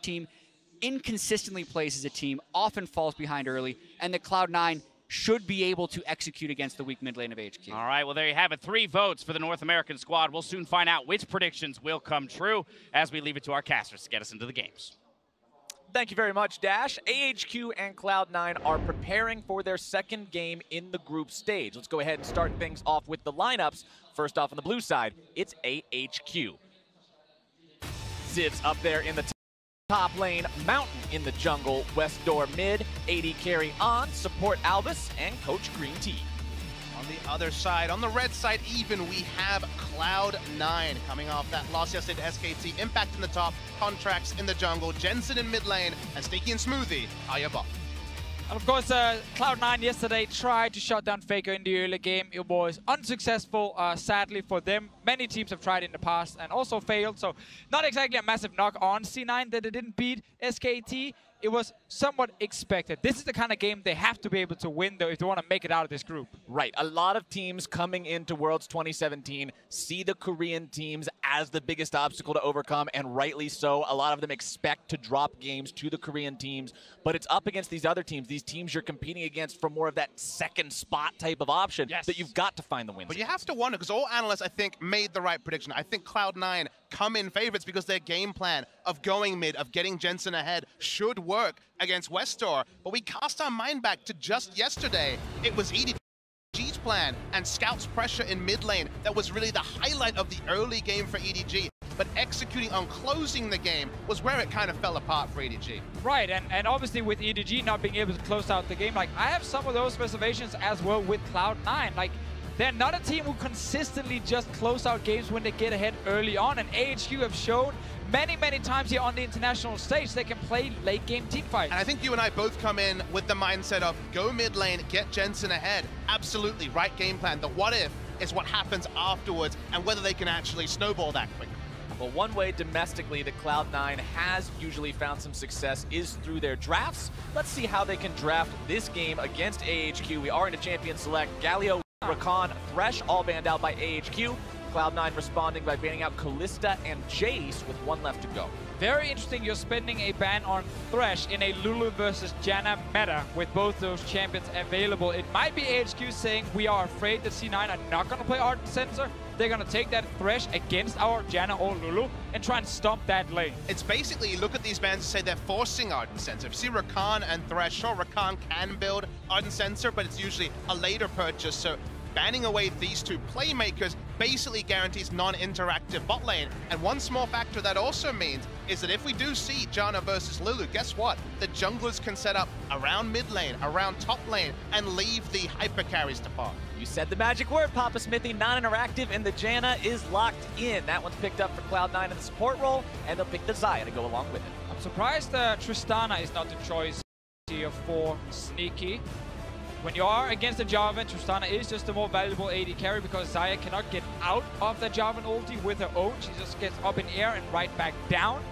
team inconsistently plays as a team, often falls behind early, and that Cloud9 should be able to execute against the weak mid lane of AHQ. All right, well, there you have it. 3 votes for the North American squad. We'll soon find out which predictions will come true as we leave it to our casters to get us into the games. Thank you very much, Dash. AHQ and Cloud9 are preparing for their second game in the group stage. Let's go ahead and start things off with the lineups. First off on the blue side, it's AHQ. Ziv's up there in the top lane, Mountain in the jungle, West Door mid, AD carry on, support Albus, and Coach Green Tea. On the other side, on the red side even, we have Cloud9 coming off that loss yesterday to SKT. Impact in the top, Contracts in the jungle, Jensen in mid lane, and Sneaky and Smoothie are your bot. And of course, Cloud9 yesterday tried to shut down Faker in the early game. It was unsuccessful, sadly for them. Many teams have tried in the past and also failed, so not exactly a massive knock on C9 that they didn't beat SKT. It was somewhat expected. This is the kind of game they have to be able to win, though, if they want to make it out of this group. Right. A lot of teams coming into Worlds 2017 see the Korean teams as the biggest obstacle to overcome, and rightly so. A lot of them expect to drop games to the Korean teams, but it's up against these other teams, these teams you're competing against for more of that second spot type of option that you've got to find the wins. But you have to wonder, because all analysts, I think, made the right prediction. I think Cloud9 come in favorites because their game plan of going mid, of getting Jensen ahead, should work against Westor. But we cast our mind back to just yesterday. It was EDG's plan and Scout's pressure in mid lane that was really the highlight of the early game for EDG. But executing on closing the game was where it kind of fell apart for EDG. Right, and obviously with EDG not being able to close out the game, like I have some of those reservations as well with Cloud9. Like, they're not a team who consistently just close out games when they get ahead early on, and AHQ have shown many, many times here on the international stage they can play late game team fights. And I think you and I both come in with the mindset of go mid lane, get Jensen ahead. Absolutely, right game plan. The what if is what happens afterwards and whether they can actually snowball that quickly. Well, one way domestically that Cloud9 has usually found some success is through their drafts. Let's see how they can draft this game against AHQ. We are in a champion select. Galio, Rakan, Thresh all banned out by AHQ. Cloud9 responding by banning out Kalista and Jace with 1 left to go. Very interesting, you're spending a ban on Thresh in a Lulu versus Janna meta with both those champions available. It might be AHQ saying we are afraid that C9 are not going to play Ardent Sensor. They're going to take that Thresh against our Janna or Lulu and try and stomp that lane. It's basically, you look at these bans and say they're forcing Ardent Sensor. If you see Rakan and Thresh, sure, Rakan can build Ardent Sensor, but it's usually a later purchase, so banning away these two playmakers basically guarantees non-interactive bot lane. And one small factor that also means is that if we do see Janna versus Lulu, guess what? The junglers can set up around mid lane, around top lane, and leave the hyper carries to farm. You said the magic word, Papa Smithy. Non-interactive, and the Janna is locked in. That one's picked up for Cloud9 in the support role, and they'll pick the Xayah to go along with it. I'm surprised Tristana is not the choice here for Sneaky. When you are against a Jarvan, Tristana is just a more valuable AD carry because Xayah cannot get out of the Jarvan ulti with her ult. She just gets up in air and right back down.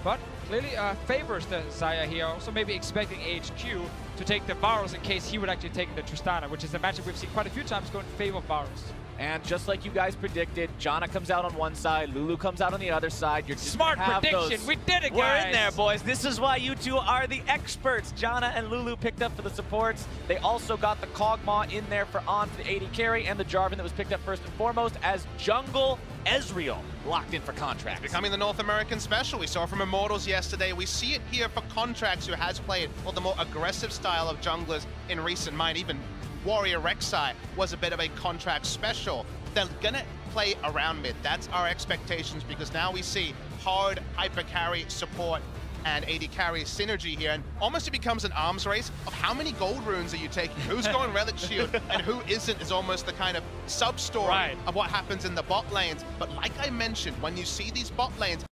But clearly favors the Xayah here. Also maybe expecting AHQ to take the Varus in case he would actually take the Tristana, which is a matchup we've seen quite a few times go in favor of Varus. And just like you guys predicted, Janna comes out on one side, Lulu comes out on the other side. You're just smart prediction. We did it, guys. We're in there, boys. This is why you two are the experts. Janna and Lulu picked up for the supports. They also got the Kog'Maw in there for the AD carry, and the Jarvan that was picked up first and foremost as Jungle Ezreal locked in for Contracts. Becoming the North American special. We saw from Immortals yesterday. We see it here for Contracts, who has played the more aggressive style of junglers in recent mind. Even Warrior Rek'Sai was a bit of a Contract special. They're gonna play around mid. That's our expectations, because now we see hard hyper carry support and AD carry synergy here, and almost it becomes an arms race of how many gold runes are you taking, who's going Relic Shield and who isn't, is almost the kind of sub-story of what happens in the bot lanes. But like I mentioned, when you see these bot lanes,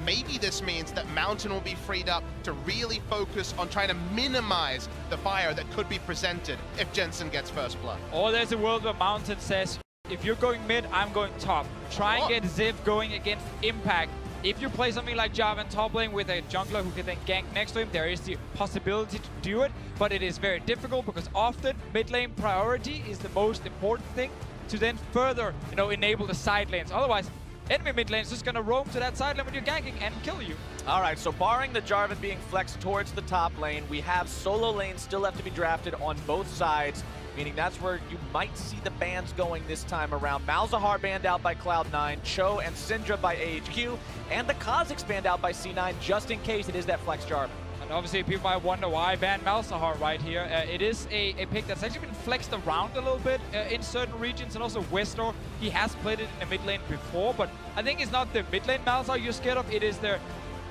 maybe this means that Mountain will be freed up to really focus on trying to minimize the fire that could be presented if Jensen gets first blood. Or there's a world where Mountain says, if you're going mid, I'm going top. Try and get Ziv going against Impact. If you play something like Jarvan top lane with a jungler who can then gank next to him, there is the possibility to do it, but it is very difficult because often mid lane priority is the most important thing to then further, enable the side lanes. Otherwise, enemy mid lane is just gonna roam to that side lane when you're ganking and kill you. All right, so barring the Jarvan being flexed towards the top lane, we have solo lanes still have to be drafted on both sides, meaning that's where you might see the bans going this time around. Malzahar banned out by Cloud9, Cho and Syndra by AHQ, and the Kha'Zix banned out by C9 just in case it is that flex Jarvan. And obviously people might wonder why I banned Malzahar right here. It is a pick that's actually been flexed around a little bit in certain regions, and also Westor, he has played it in the mid lane before, but I think it's not the mid lane Malzahar you're scared of, it is the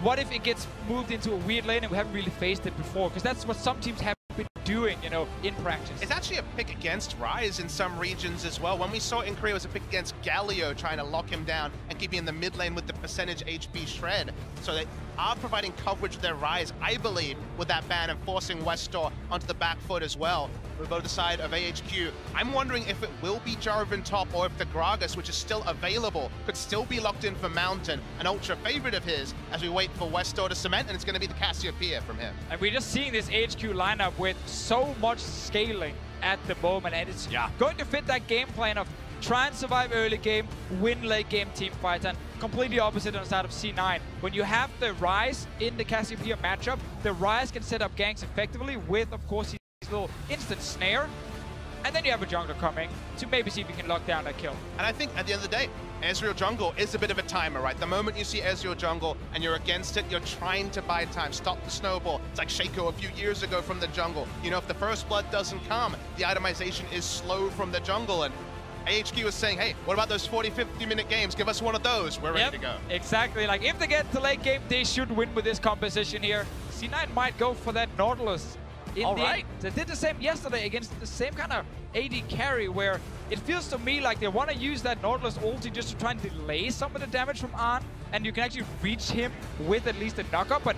what if it gets moved into a weird lane and we haven't really faced it before, because that's what some teams have been doing, you know, in practice. It's actually a pick against Ryze in some regions as well. When we saw it in Korea, it was a pick against Galio, trying to lock him down and keep him in the mid lane with the percentage HP shred. So they are providing coverage with their Ryze, I believe, with that ban and forcing Westor onto the back foot as well. We'll go to the side of AHQ. I'm wondering if it will be Jarvan top or if the Gragas, which is still available, could still be locked in for Mountain, an ultra favorite of his, as we wait for Westor to cement, and it's going to be the Cassiopeia from him. And we're just seeing this AHQ lineup with so much scaling at the moment, and it's going to fit that game plan of try and survive early game, win late game team fights, and completely opposite on the side of C9. When you have the Ryze in the Cassiopeia matchup, the Ryze can set up ganks effectively with, of course, his little instant snare, and then you have a jungler coming to maybe see if you can lock down that kill. And I think at the end of the day, Ezreal jungle is a bit of a timer, right? The moment you see Ezreal jungle and you're against it, you're trying to buy time, stop the snowball. It's like Shaco a few years ago from the jungle. You know, if the first blood doesn't come, the itemization is slow from the jungle, and AHQ is saying, hey, what about those 40, 50-minute games? Give us one of those. We're ready to go. Exactly. Like, if they get to late game, they should win with this composition here. C9 might go for that Nautilus. They did the same yesterday against the same kind of AD carry, where it feels to me like they want to use that Nautilus ulti just to try and delay some of the damage from Ahn, and you can actually reach him with at least a knockup, but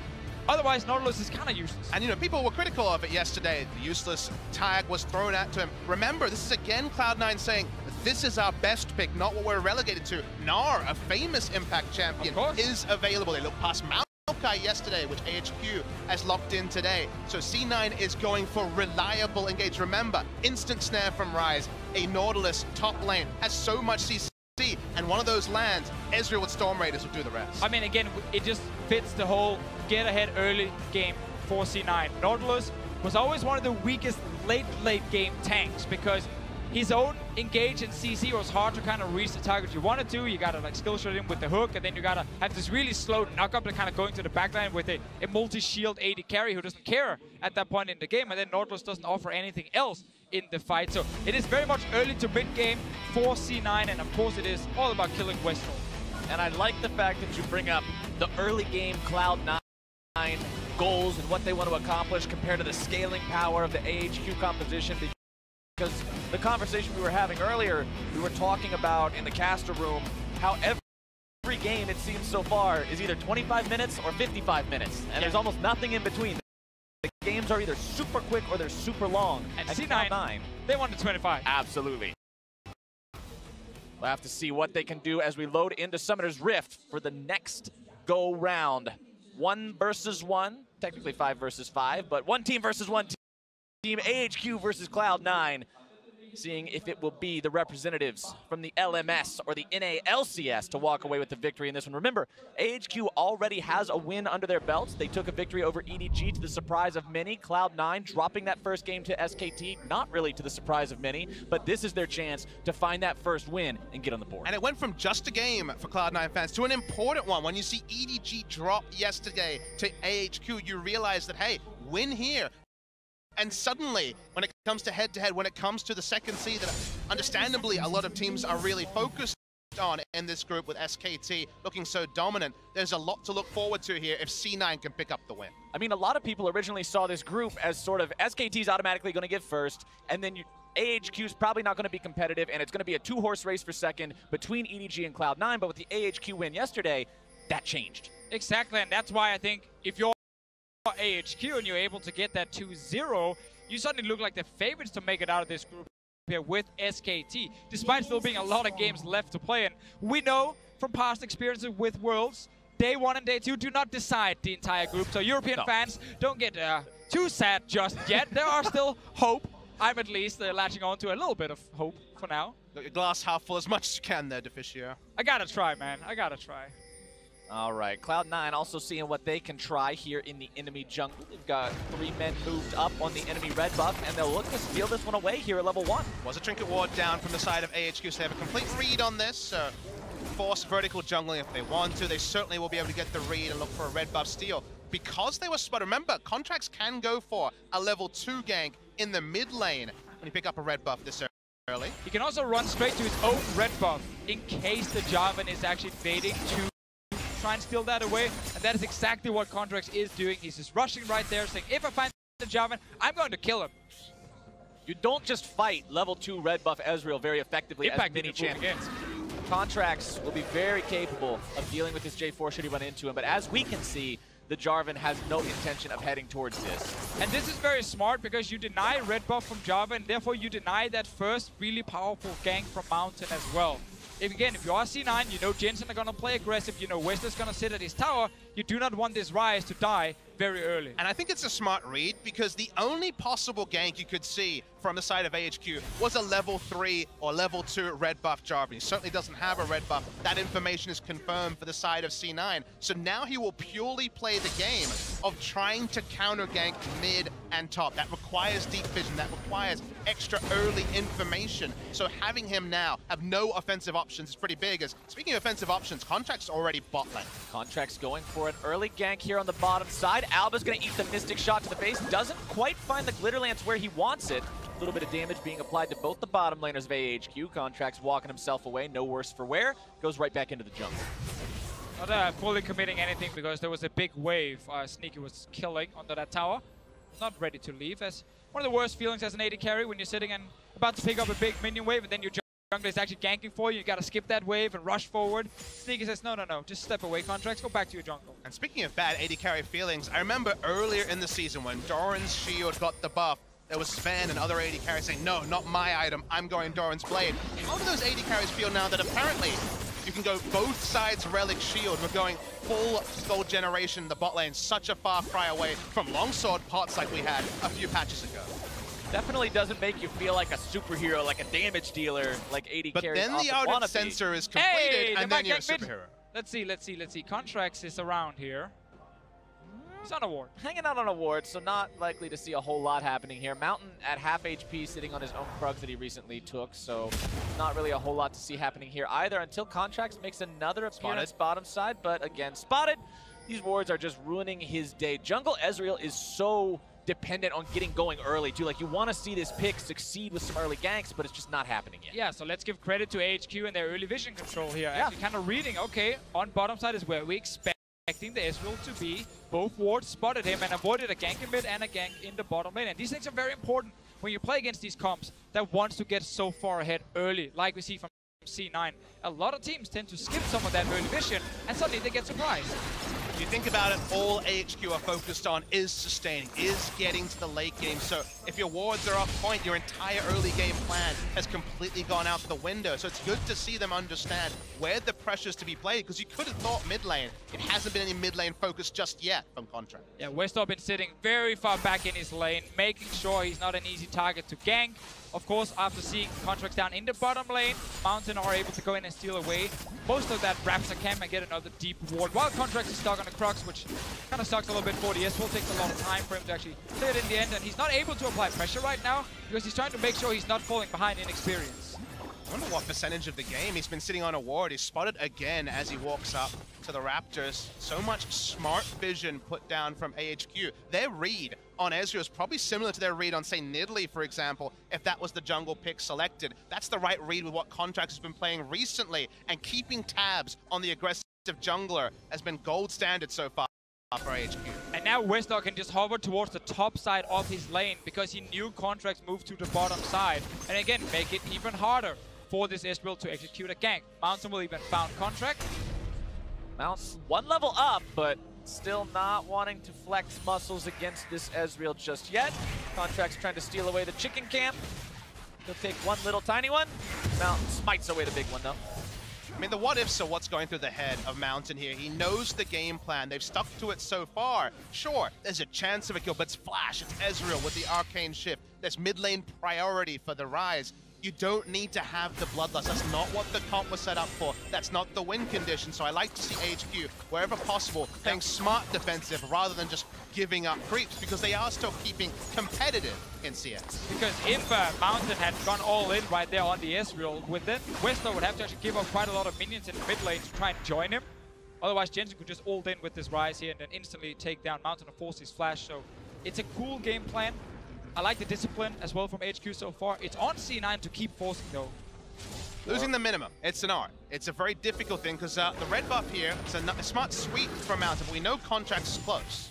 otherwise Nautilus is kind of useless. And you know, people were critical of it yesterday. The useless tag was thrown at him. Remember, this is again Cloud9 saying, this is our best pick, not what we're relegated to. Gnar, a famous Impact champion, is available. They look past Maokai yesterday, which AHQ has locked in today. So C9 is going for reliable engage. Remember, instant snare from Ryze, a Nautilus top lane, has so much CC, and one of those lands, Ezreal with Storm Raiders will do the rest. I mean, again, it just fits the whole get ahead early game for C9. Nautilus was always one of the weakest late game tanks, because his own engage and CC was hard to kind of reach the target you wanted to. You gotta like skill shot him with the hook, and then you gotta have this really slow knock up to kind of going to the backline with a multi-shield AD carry who doesn't care at that point in the game, and then Nautilus doesn't offer anything else in the fight. So it is very much early to mid game for C9, and of course it is all about killing Westor. And I like the fact that you bring up the early game Cloud9 goals and what they want to accomplish compared to the scaling power of the AHQ composition. Because the conversation we were having earlier, we were talking about in the caster room how every game, it seems so far, is either 25 minutes or 55 minutes. And there's almost nothing in between. The games are either super quick or they're super long. And C9, they want the 25. Absolutely. We'll have to see what they can do as we load into Summoner's Rift for the next go round. 1 versus 1, technically 5 versus 5, but 1 team versus 1 team, AHQ versus Cloud9, seeing if it will be the representatives from the LMS or the NALCS to walk away with the victory in this one. Remember, AHQ already has a win under their belts. They took a victory over EDG to the surprise of many. Cloud9 dropping that first game to SKT, not really to the surprise of many, but this is their chance to find that first win and get on the board. And it went from just a game for Cloud9 fans to an important one. When you see EDG drop yesterday to AHQ, you realize that, hey, win here. And suddenly, when it comes to head-to-head, when it comes to the second seed, that understandably a lot of teams are really focused on in this group with SKT looking so dominant, there's a lot to look forward to here if C9 can pick up the win. I mean, a lot of people originally saw this group as sort of SKT's automatically going to get first, and then AHQ's probably not going to be competitive, and it's going to be a 2-horse race for second between EDG and Cloud9, but with the AHQ win yesterday, that changed. Exactly, and that's why I think if you're AHQ and you're able to get that 2-0, you suddenly look like the favorites to make it out of this group here with SKT, despite still being a lot of games left to play. And we know from past experiences with Worlds, Day 1 and Day 2 do not decide the entire group, so European fans don't get too sad just yet. There are still hope. I'm at least latching on to a little bit of hope for now. Got your glass half full as much as you can there, Deficio. I gotta try, man. I gotta try. All right, Cloud9 also seeing what they can try here in the enemy jungle. They've got 3 men moved up on the enemy red buff, and they'll look to steal this one away here at level 1. Was a Trinket Ward down from the side of AHQ, so they have a complete read on this. So force vertical jungling if they want to. They certainly will be able to get the read and look for a red buff steal. Because they were spotted, remember, contracts can go for a level 2 gank in the mid lane when you pick up a red buff this early. He can also run straight to his own red buff in case the Jarvan is actually baiting to try and steal that away, and that is exactly what Contracts is doing. He's just rushing right there, saying, if I find the Jarvan, I'm going to kill him. You don't just fight level 2 red buff Ezreal very effectively as many champions. Contracts will be very capable of dealing with this J4 should he run into him, but as we can see, the Jarvan has no intention of heading towards this. And this is very smart because you deny red buff from Jarvan, and therefore you deny that first really powerful gank from Mountain as well. If you are C9, you know Jensen are going to play aggressive, you know West is going to sit at his tower, you do not want this Ryze to die very early. And I think it's a smart read because the only possible gank you could see from the side of AHQ was a level 3 or level 2 red buff Jarvan. He certainly doesn't have a red buff. That information is confirmed for the side of C9. So now he will purely play the game of trying to counter gank mid and top. That requires deep vision, that requires extra early information. So having him now have no offensive options is pretty big. As speaking of offensive options, Contract's already bot lane. Contract's going for an early gank here on the bottom side. Alba's going to eat the Mystic shot to the face. Doesn't quite find the Glitter Lance where he wants it. A little bit of damage being applied to both the bottom laners of AHQ. Contract's walking himself away, no worse for wear. Goes right back into the jungle. Not fully committing anything because there was a big wave Sneaky was killing under that tower. Not ready to leave. As one of the worst feelings as an AD carry when you're sitting and about to pick up a big minion wave and then your jungler is actually ganking for you. You gotta skip that wave and rush forward. Sneaky says, no, just step away, Contracts, go back to your jungle. And speaking of bad AD carry feelings, I remember earlier in the season when Doran's shield got the buff, there was Sven and other AD carries saying, no, not my item, I'm going Doran's blade. How do those AD carries feel now that apparently you can go both sides relic shield? We're going full gold generation in the bot lane, such a far cry away from longsword pots like we had a few patches ago. Definitely doesn't make you feel like a superhero, like a damage dealer, like AD but carries. But then the outer sensor is completed, and then you're a superhero. Let's see. Contracts is around here. He's on a ward. Hanging out on a ward, so not likely to see a whole lot happening here. Mountain at half HP, sitting on his own Krugs that he recently took, so not really a whole lot to see happening here either until Contracts makes another appearance bottom side, but again, spotted. These wards are just ruining his day. Jungle Ezreal is so dependent on getting going early too. Like, you want to see this pick succeed with some early ganks, but it's just not happening yet. Yeah, so let's give credit to AHQ and their early vision control here. Actually kind of reading, okay, on bottom side is where we expecting the Ezreal to be. Both wards spotted him and avoided a gank in mid and a gank in the bottom lane. And these things are very important when you play against these comps that wants to get so far ahead early, like we see from C9. A lot of teams tend to skip some of that early vision, and suddenly they get surprised. If you think about it, all AHQ are focused on is sustaining, is getting to the late game. So if your wards are off point, your entire early game plan has completely gone out the window. So it's good to see them understand where the pressure's to be played, because you could have thought mid lane. It hasn't been any mid lane focus just yet from Contract. Yeah, Westall been sitting very far back in his lane, making sure he's not an easy target to gank. Of course, after seeing Contracts down in the bottom lane, Mountain are able to go in and steal away most of that Raptor camp and get another deep ward, while Contracts is stuck on the Crux, which kind of sucks a little bit for the S. Will take a lot of time for him to actually clear it in the end, and he's not able to apply pressure right now because he's trying to make sure he's not falling behind in experience. I wonder what percentage of the game he's been sitting on a ward. He's spotted again as he walks up to the Raptors. So much smart vision put down from AHQ. Their read on Ezreal is probably similar to their read on, say, Nidalee, for example, if that was the jungle pick selected. That's the right read with what Contracts has been playing recently, and keeping tabs on the aggressive jungler has been gold standard so far for AHQ. And now Westall can just hover towards the top side of his lane because he knew Contracts moved to the bottom side, and again, make it even harder for this Ezreal to execute a gank. Mountain will even found Contract. Mountain one level up, but still not wanting to flex muscles against this Ezreal just yet. Contract's trying to steal away the chicken camp. He'll take one little tiny one. Mountain smites away the big one though. I mean, the what-ifs are what's going through the head of Mountain here. He knows the game plan. They've stuck to it so far. Sure, there's a chance of a kill, but it's Flash, it's Ezreal with the Arcane Shift. There's mid lane priority for the Ryze. You don't need to have the Bloodlust. That's not what the comp was set up for. That's not the win condition. So I like to see AHQ, wherever possible, playing smart defensive rather than just giving up creeps, because they are still keeping competitive in CS. Because if Mountain had gone all in right there on the Ezreal, with it, Westo would have to actually give up quite a lot of minions in the mid lane to try and join him. Otherwise, Jensen could just ult in with this Rise here and then instantly take down Mountain and force his flash. So it's a cool game plan. I like the discipline as well from HQ so far. It's on C9 to keep forcing though. Losing the minimum, it's an art. It's a very difficult thing because the red buff here, it's a smart sweep from Mountain, but we know Contract's close.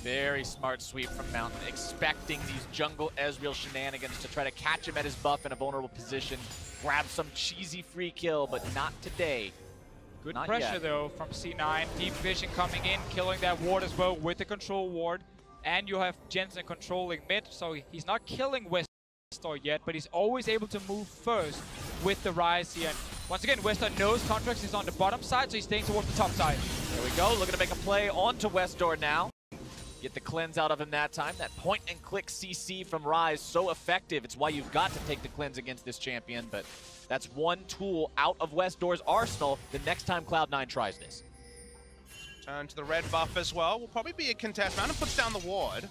Very smart sweep from Mountain, expecting these jungle Ezreal shenanigans to try to catch him at his buff in a vulnerable position, grab some cheesy free kill, but not today. Good not pressure yet. though from C9. Deep Vision coming in, killing that ward as well with the control ward. And you have Jensen controlling mid, so he's not killing Westor yet, but he's always able to move first with the Rise here. And once again, Westor knows Contracts is on the bottom side, so he's staying towards the top side. There we go, looking to make a play onto Westor now. Get the cleanse out of him that time. That point and click CC from Rise, so effective. It's why you've got to take the cleanse against this champion, but that's one tool out of Westor's arsenal the next time Cloud9 tries this. Turn to the red buff as well. Will probably be a contest. Mountain puts down the ward.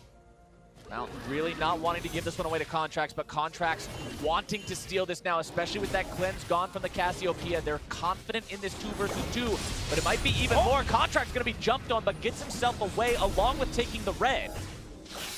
Mountain really not wanting to give this one away to Contracts, but Contracts wanting to steal this now, especially with that cleanse gone from the Cassiopeia. They're confident in this 2 versus 2, but it might be even more. Contracts going to be jumped on, but gets himself away along with taking the red.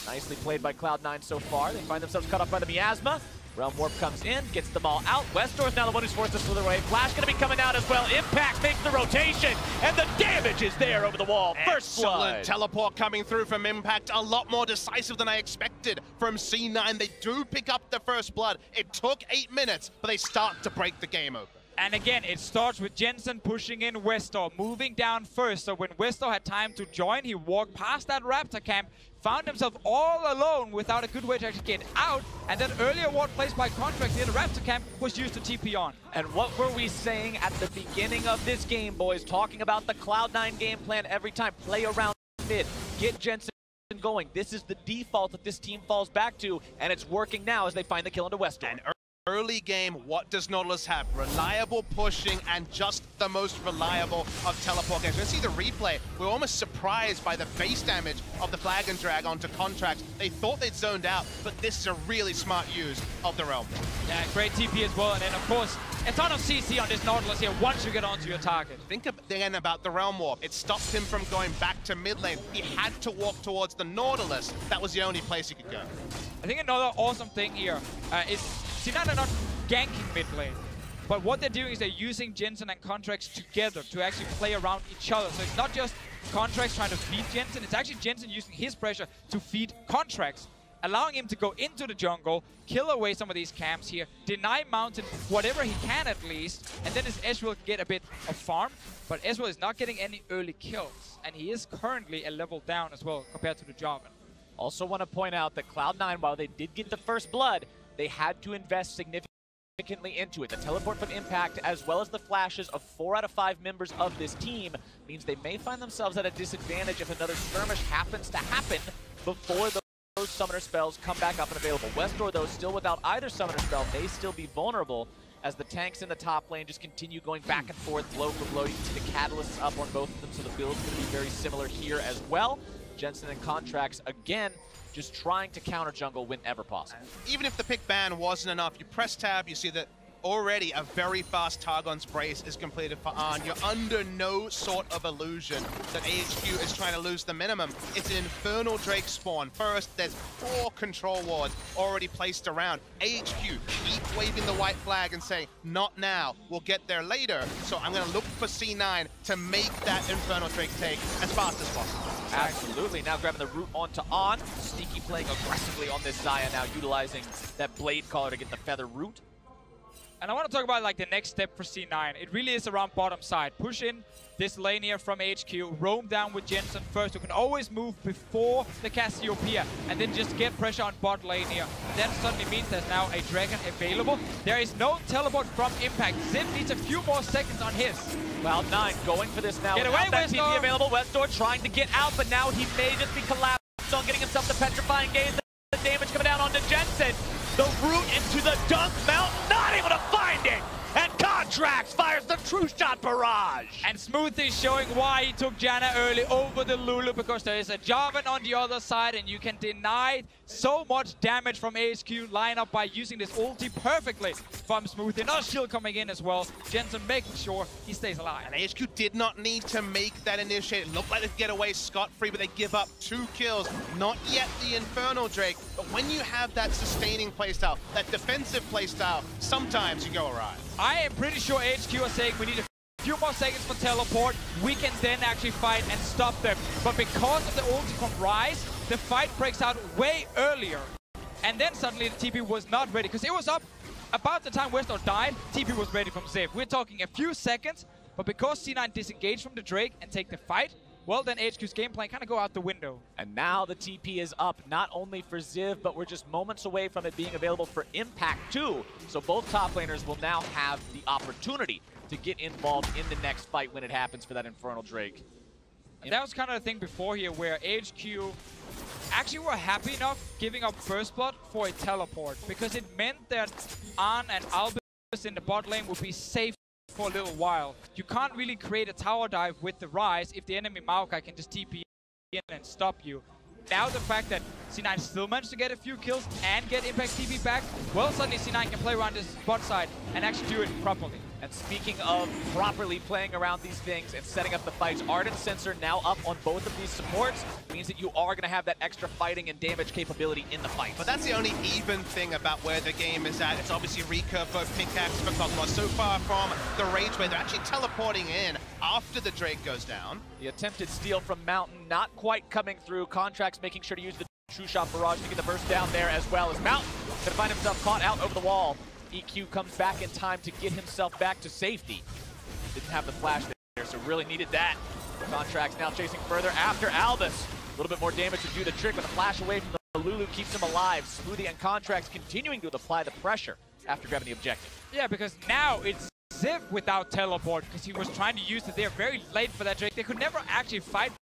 Nicely played by Cloud9 so far. They find themselves cut off by the Miasma. Realm Warp comes in, gets them all out. Westor's now the one who's forced to slither away. Flash gonna be coming out as well. Impact makes the rotation, and the damage is there over the wall. First blood. Excellent teleport coming through from Impact. A lot more decisive than I expected from C9. They do pick up the first blood. It took 8 minutes, but they start to break the game open. And again, it starts with Jensen pushing in Westor, moving down first. So when Westor had time to join, he walked past that Raptor camp, found himself all alone without a good way to actually get out. And then earlier ward placed by Contracts near the Raptor camp was used to TP on. And what were we saying at the beginning of this game, boys? Talking about the Cloud9 game plan every time. Play around mid, get Jensen going. This is the default that this team falls back to, and it's working now as they find the kill into Westor. And early game, what does Nautilus have? Reliable pushing and just the most reliable of teleport games. We're going to see the replay. We're almost surprised by the base damage of the flag and drag onto Contracts. They thought they'd zoned out, but this is a really smart use of the Realm. Yeah, great TP as well. And then, of course, a ton of CC on this Nautilus here once you get onto your target. Think again about the Realm Warp. It stopped him from going back to mid lane. He had to walk towards the Nautilus. That was the only place he could go. I think another awesome thing here is C9 are not ganking mid lane, but what they're doing is they're using Jensen and Contracts together to actually play around each other. So it's not just Contracts trying to feed Jensen, it's actually Jensen using his pressure to feed Contracts, allowing him to go into the jungle, kill away some of these camps here, deny Mountain whatever he can at least, and then his Ezreal can get a bit of farm, but Ezreal is not getting any early kills, and he is currently a level down as well compared to the Jarvan. Also want to point out that Cloud9, while they did get the first blood, they had to invest significantly into it. The teleport from Impact, as well as the flashes of 4 out of 5 members of this team, means they may find themselves at a disadvantage if another skirmish happens to happen before those summoner spells come back up and available. Westor, though, still without either summoner spell, may still be vulnerable as the tanks in the top lane just continue going back and forth, blow for blow. You can see the catalysts up on both of them, so the build's going to be very similar here as well. Jensen and Contracts, again, just trying to counter jungle whenever possible. Even if the pick ban wasn't enough, you press tab, you see that already a very fast Targon's Brace is completed for Arn. You're under no sort of illusion that AHQ is trying to lose the minimum. It's an Infernal Drake spawn. First, there's 4 control wards already placed around. AHQ keep waving the white flag and saying, not now, we'll get there later. So I'm going to look for C9 to make that Infernal Drake take as fast as possible. Absolutely. Now grabbing the root onto On. Sneaky playing aggressively on this Xayah now, utilizing that Blade Caller to get the Feather Root. And I want to talk about like the next step for C9. It really is around bottom side. Push in this lane here from HQ, roam down with Jensen first. You can always move before the Cassiopeia and then just get pressure on bot lane here. That suddenly means there's now a Dragon available. There is no teleport from Impact. Zip needs a few more seconds on his. Cloud9 going for this now. Get away, that Westor. TP available. Westor trying to get out, but now he may just be collapsed on getting himself the Petrifying Gaze. The damage coming down onto Jensen. The route into the dunk mountain, not able to find it. And Contracts fires the true shot barrage. And Smoothie showing why he took Janna early over the Lulu, because there is a Jarvan on the other side and you can deny so much damage from AHQ lineup by using this ulti perfectly from Smoothie. Another shield coming in as well. Jensen making sure he stays alive. And AHQ did not need to make that initiate. It looked like they could get away scot-free, but they give up 2 kills. Not yet the Infernal Drake, but when you have that sustaining playstyle, that defensive playstyle, sometimes you go awry. I am pretty sure AHQ are saying we need a few more seconds for teleport. We can then actually fight and stop them. But because of the ulti from Ryze, the fight breaks out way earlier. And then suddenly the TP was not ready, because it was up about the time Westall died, TP was ready from Ziv. We're talking a few seconds, but because C9 disengaged from the Drake and take the fight, well, then AHQ's game plan kind of go out the window. And now the TP is up, not only for Ziv, but we're just moments away from it being available for Impact too. So both top laners will now have the opportunity to get involved in the next fight when it happens for that Infernal Drake. And that was kind of the thing before here, where AHQ actually were happy enough giving up First Blood for a teleport, because it meant that Arn and Albus in the bot lane would be safe for a little while. You can't really create a tower dive with the Ryze if the enemy Maokai can just TP in and stop you. Now the fact that C9 still managed to get a few kills and get Impact TP back, well, suddenly C9 can play around this bot side and actually do it properly. And speaking of properly playing around these things and setting up the fights, Ardent Sensor now up on both of these supports means that you are going to have that extra fighting and damage capability in the fight. But that's the only even thing about where the game is at. It's obviously recurve for Pickaxe for Cosmos. So far from the Rage, where they're actually teleporting in after the Drake goes down. The attempted steal from Mountain not quite coming through. Contracts making sure to use the True Shot Barrage to get the burst down there, as well as Mountain going to find himself caught out over the wall. EQ comes back in time to get himself back to safety. Didn't have the flash there, so really needed that. Contracts now chasing further after Albus. A little bit more damage to do the trick, but the flash away from the Lulu keeps him alive. Smoothie and Contracts continuing to apply the pressure after grabbing the objective. Yeah, because now it's Ziv without teleport, because he was trying to use it there very late for that Drake. They could never actually fight.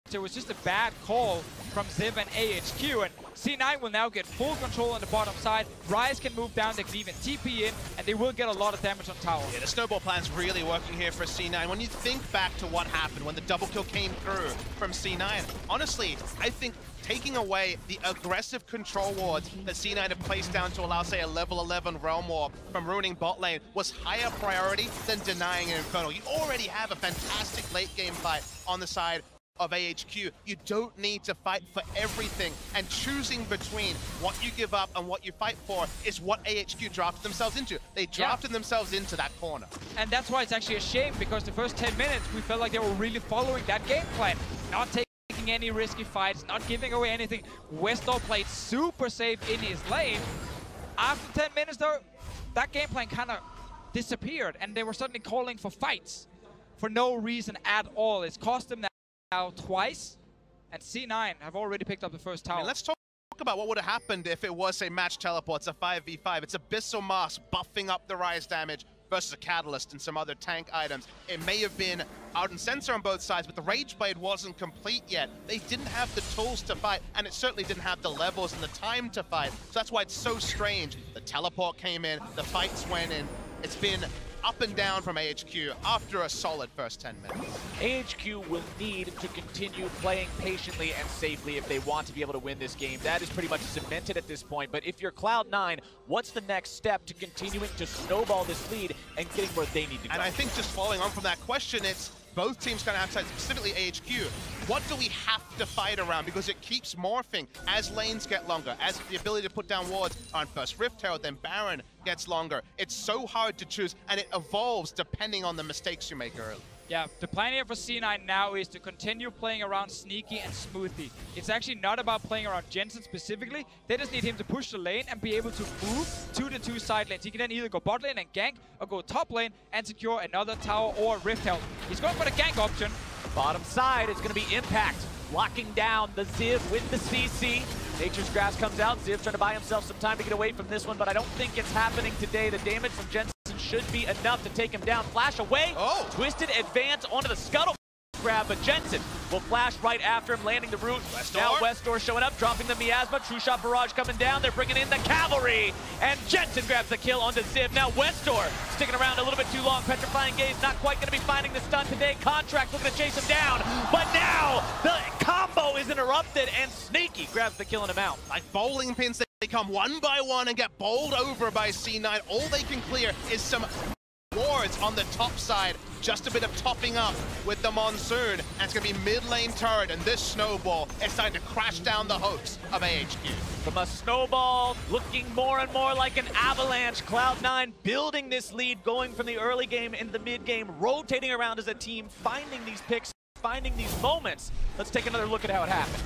So it was just a bad call from Ziv and AHQ, and C9 will now get full control on the bottom side. Ryze can move down, they can even TP in, and they will get a lot of damage on tower. Yeah, the snowball plan's really working here for C9. When you think back to what happened when the double kill came through from C9, honestly, I think taking away the aggressive control wards that C9 had placed down to allow, say, a level 11 Realm Warp from ruining bot lane was higher priority than denying an Infernal. You already have a fantastic late game fight on the side of AHQ. You don't need to fight for everything, and choosing between what you give up and what you fight for is what AHQ drafted themselves into. They drafted themselves into that corner. And that's why it's actually a shame, because the first 10 minutes we felt like they were really following that game plan, not taking any risky fights, not giving away anything. Westall played super safe in his lane. After 10 minutes though, that game plan kind of disappeared, and they were suddenly calling for fights for no reason at all. It's cost them now twice, and C9 have already picked up the first tower. I mean, let's talk about what would have happened if it was, say, match teleports, a 5v5. It's Abyssal Mask buffing up the Ryze damage versus a Catalyst and some other tank items. It may have been Ardent Sensor on both sides, but the Rage Blade wasn't complete yet. They didn't have the tools to fight, and it certainly didn't have the levels and the time to fight. So that's why it's so strange. The teleport came in, the fights went in. It's been up and down from AHQ after a solid first 10 minutes. AHQ will need to continue playing patiently and safely if they want to be able to win this game. That is pretty much cemented at this point. But if you're Cloud9, what's the next step to continuing to snowball this lead and getting where they need to go? And I think just following on from that question, it's both teams kind of have to decide, specifically AHQ, what do we have to fight around? Because it keeps morphing as lanes get longer, as the ability to put down wards on first Rift Herald, then Baron gets longer. It's so hard to choose, and it evolves depending on the mistakes you make early. Yeah, the plan here for C9 now is to continue playing around Sneaky and Smoothie. It's actually not about playing around Jensen specifically. They just need him to push the lane and be able to move to the 2 side lanes. He can then either go bot lane and gank, or go top lane and secure another tower or Rift Herald. He's going for the gank option. Bottom side is going to be Impact, locking down the Ziv with the CC. Nature's Grass comes out. Ziv trying to buy himself some time to get away from this one, but I don't think it's happening today. The damage from Jensen should be enough to take him down. Flash away. Oh. Twisted advance onto the scuttle grab, but Jensen will flash right after him, landing the root. Now Westdoor showing up, dropping the miasma. True shot barrage coming down. They're bringing in the cavalry, and Jensen grabs the kill onto Ziv. Now Westdoor sticking around a little bit too long. Petrifying Gaze not quite going to be finding the stun today. Contract looking to chase him down, but now the combo is interrupted, and Sneaky grabs the kill and him out. Like bowling pins, they come one by one and get bowled over by C9. All they can clear is some wards on the top side. Just a bit of topping up with the Monsoon. And it's going to be mid lane turret, and this snowball is starting to crash down the hopes of AHQ. From a snowball, looking more and more like an avalanche. Cloud9 building this lead, going from the early game into the mid game, rotating around as a team, finding these picks, finding these moments. Let's take another look at how it happened.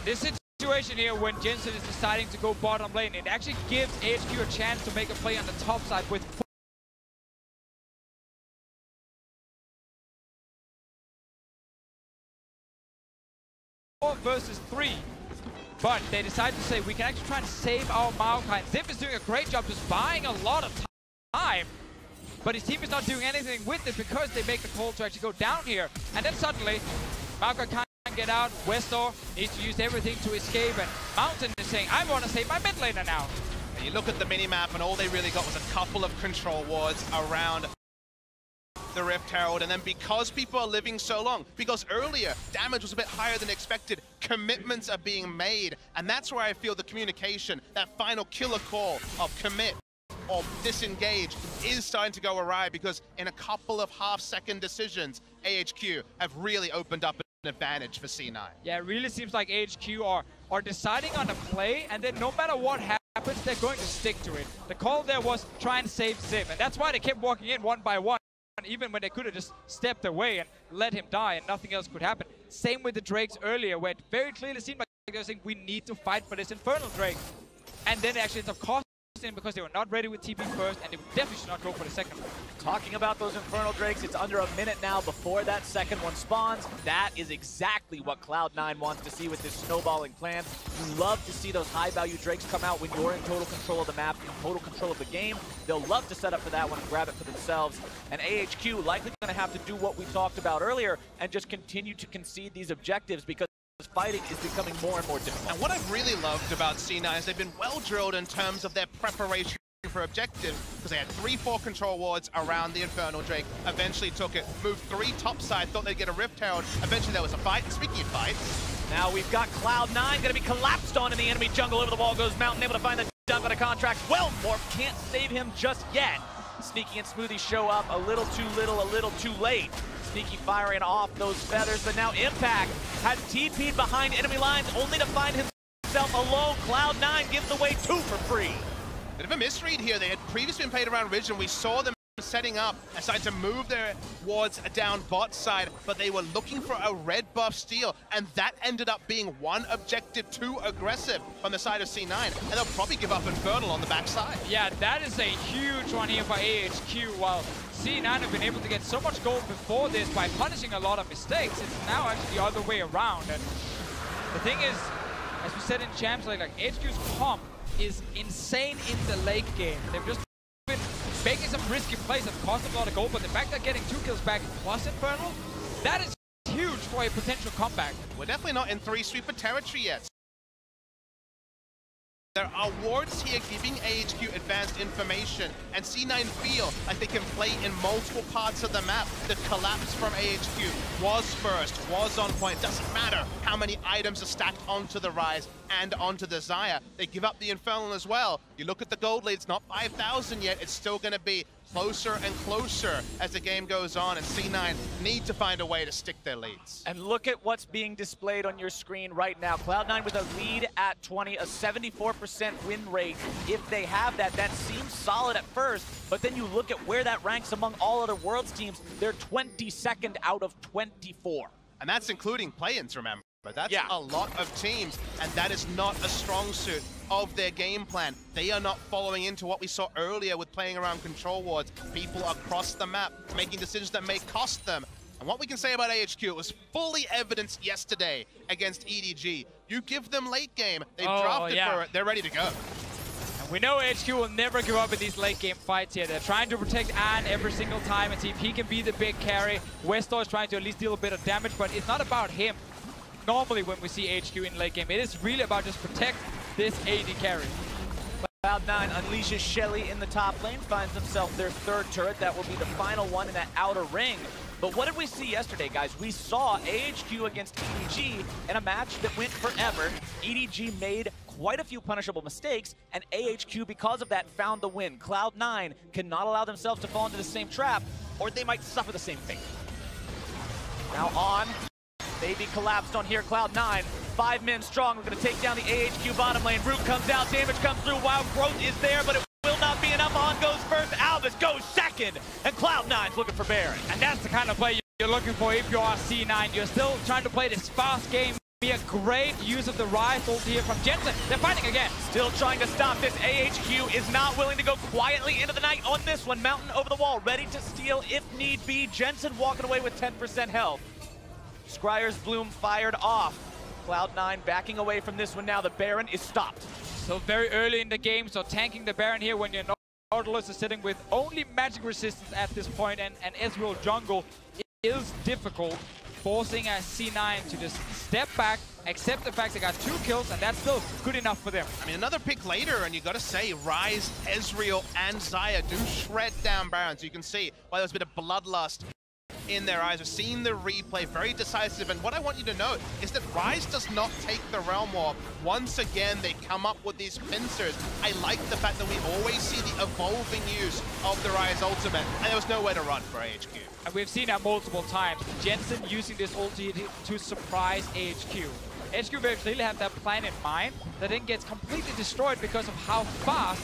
This situation here when Jensen is deciding to go bottom lane, it actually gives AHQ a chance to make a play on the top side with 4 versus 3. But they decide to say we can actually try and save our Maokai. Ziv is doing a great job just buying a lot of time. But his team is not doing anything with it because they make the call to actually go down here. And then suddenly, Maokai can't get out. Westdoor needs to use everything to escape. And Mountain is saying, I want to save my mid laner now. And you look at the minimap and all they really got was a couple of control wards around the Rift Herald, and then because people are living so long, because earlier damage was a bit higher than expected, commitments are being made, and that's where I feel the communication, that final killer call of commit or disengage is starting to go awry, because in a couple of half-second decisions, AHQ have really opened up an advantage for C9. Yeah, it really seems like AHQ are deciding on a play, and then no matter what happens, they're going to stick to it. The call there was try and save Ziv, and that's why they kept walking in one by one. Even when they could have just stepped away and let him die and nothing else could happen. Same with the Drakes earlier, where it very clearly seemed like they were saying we need to fight for this Infernal Drake. And then actually it's of course because they were not ready with TP first, and they definitely should not go for the second one. Talking about those Infernal Drakes, it's under a minute now before that second one spawns. That is exactly what Cloud9 wants to see with this snowballing plan. You love to see those high-value Drakes come out when you're in total control of the map, in total control of the game. They'll love to set up for that one and grab it for themselves. And AHQ likely going to have to do what we talked about earlier and just continue to concede these objectives, because fighting is becoming more and more difficult. And what I've really loved about C9 is they've been well drilled in terms of their preparation for objectives, because they had 3-4 control wards around the Infernal Drake, eventually took it, moved 3 topside, thought they'd get a Rift Herald, eventually there was a fight. Speaking of fights, now we've got Cloud9 going to be collapsed on in the enemy jungle. Over the wall goes Mountain, able to find the dump on a contract. Well, Morph can't save him just yet. Sneaky and Smoothie show up a little too little, a little too late. Sneaky firing off those feathers, but now Impact has TP'd behind enemy lines only to find himself alone. Cloud9 gives away 2 for free. Bit of a misread here. They had previously been played around Ridge, and we saw them setting up and decided to move their wards down bot side, but they were looking for a red buff steal, and that ended up being one objective too aggressive on the side of C9, and they'll probably give up Infernal on the backside. Yeah, that is a huge one here by AHQ. While C9 have been able to get so much gold before this by punishing a lot of mistakes, it's now actually the other way around. And the thing is, as we said in Champs, like HQ's comp is insane in the late game. They've just been making some risky plays that cost them a lot of gold, but the fact they're getting 2 kills back plus Infernal, that is huge for a potential comeback. We're definitely not in 3-sweeper territory yet. There are wards here giving AHQ advanced information, and C9 feel like they can play in multiple parts of the map. The collapse from AHQ was first, was on point. Doesn't matter how many items are stacked onto the Rise and onto the Xayah. They give up the Infernal as well. You look at the gold lead, it's not 5,000 yet. It's still going to be closer and closer as the game goes on, and C9 need to find a way to stick their leads. And look at what's being displayed on your screen right now. Cloud9 with a lead at 20, a 74% win rate. If they have that, that seems solid at first, but then you look at where that ranks among all other Worlds teams, they're 22nd out of 24. And that's including play-ins, remember. But that's a lot of teams, and that is not a strong suit of their game plan. They are not following into what we saw earlier with playing around control wards. People across the map making decisions that may cost them. And what we can say about AHQ, it was fully evidenced yesterday against EDG. You give them late game, they've drafted for it, they're ready to go. And We know AHQ will never give up in these late game fights here. They're trying to protect An every single time and see if he can be the big carry. Westor is trying to at least deal a bit of damage, but it's not about him. Normally when we see AHQ in late game, it is really about just protect this AD carry. Cloud9 unleashes Shelly in the top lane, finds themselves their third turret. That will be the final one in that outer ring. But what did we see yesterday, guys? We saw AHQ against EDG in a match that went forever. EDG made quite a few punishable mistakes, and AHQ, because of that, found the win. Cloud9 cannot allow themselves to fall into the same trap, or they might suffer the same fate. Now on, Baby collapsed on here, Cloud9. 5 men strong, we're gonna take down the AHQ bottom lane. Root comes out, damage comes through, Wild Growth is there, but it will not be enough. On goes first, Albus goes second, and Cloud9's looking for Baron. And that's the kind of play you're looking for if you are C9. You're still trying to play this fast game. Be a great use of the Rise ult here from Jensen. They're fighting again. Still trying to stop this. AHQ is not willing to go quietly into the night on this one. Mountain over the wall, ready to steal if need be. Jensen walking away with 10% health. Scryer's Bloom fired off. Cloud9 backing away from this one now. The Baron is stopped. So very early in the game, so tanking the Baron here when your Nautilus is sitting with only magic resistance at this point, and Ezreal jungle is difficult, forcing a C9 to just step back, accept the fact they got 2 kills, and that's still good enough for them. I mean, another pick later, and you got to say, Rise, Ezreal, and Xayah do shred down Baron. So you can see why there's a bit of bloodlust in their eyes. We've seen the replay, very decisive, and what I want you to note is that Rise does not take the Realm Warp. Once again, they come up with these pincers. I like the fact that we always see the evolving use of the Rise ultimate, and there was nowhere to run for AHQ. And we've seen that multiple times. Jensen using this ulti to surprise AHQ. AHQ very clearly have that plan in mind that then gets completely destroyed because of how fast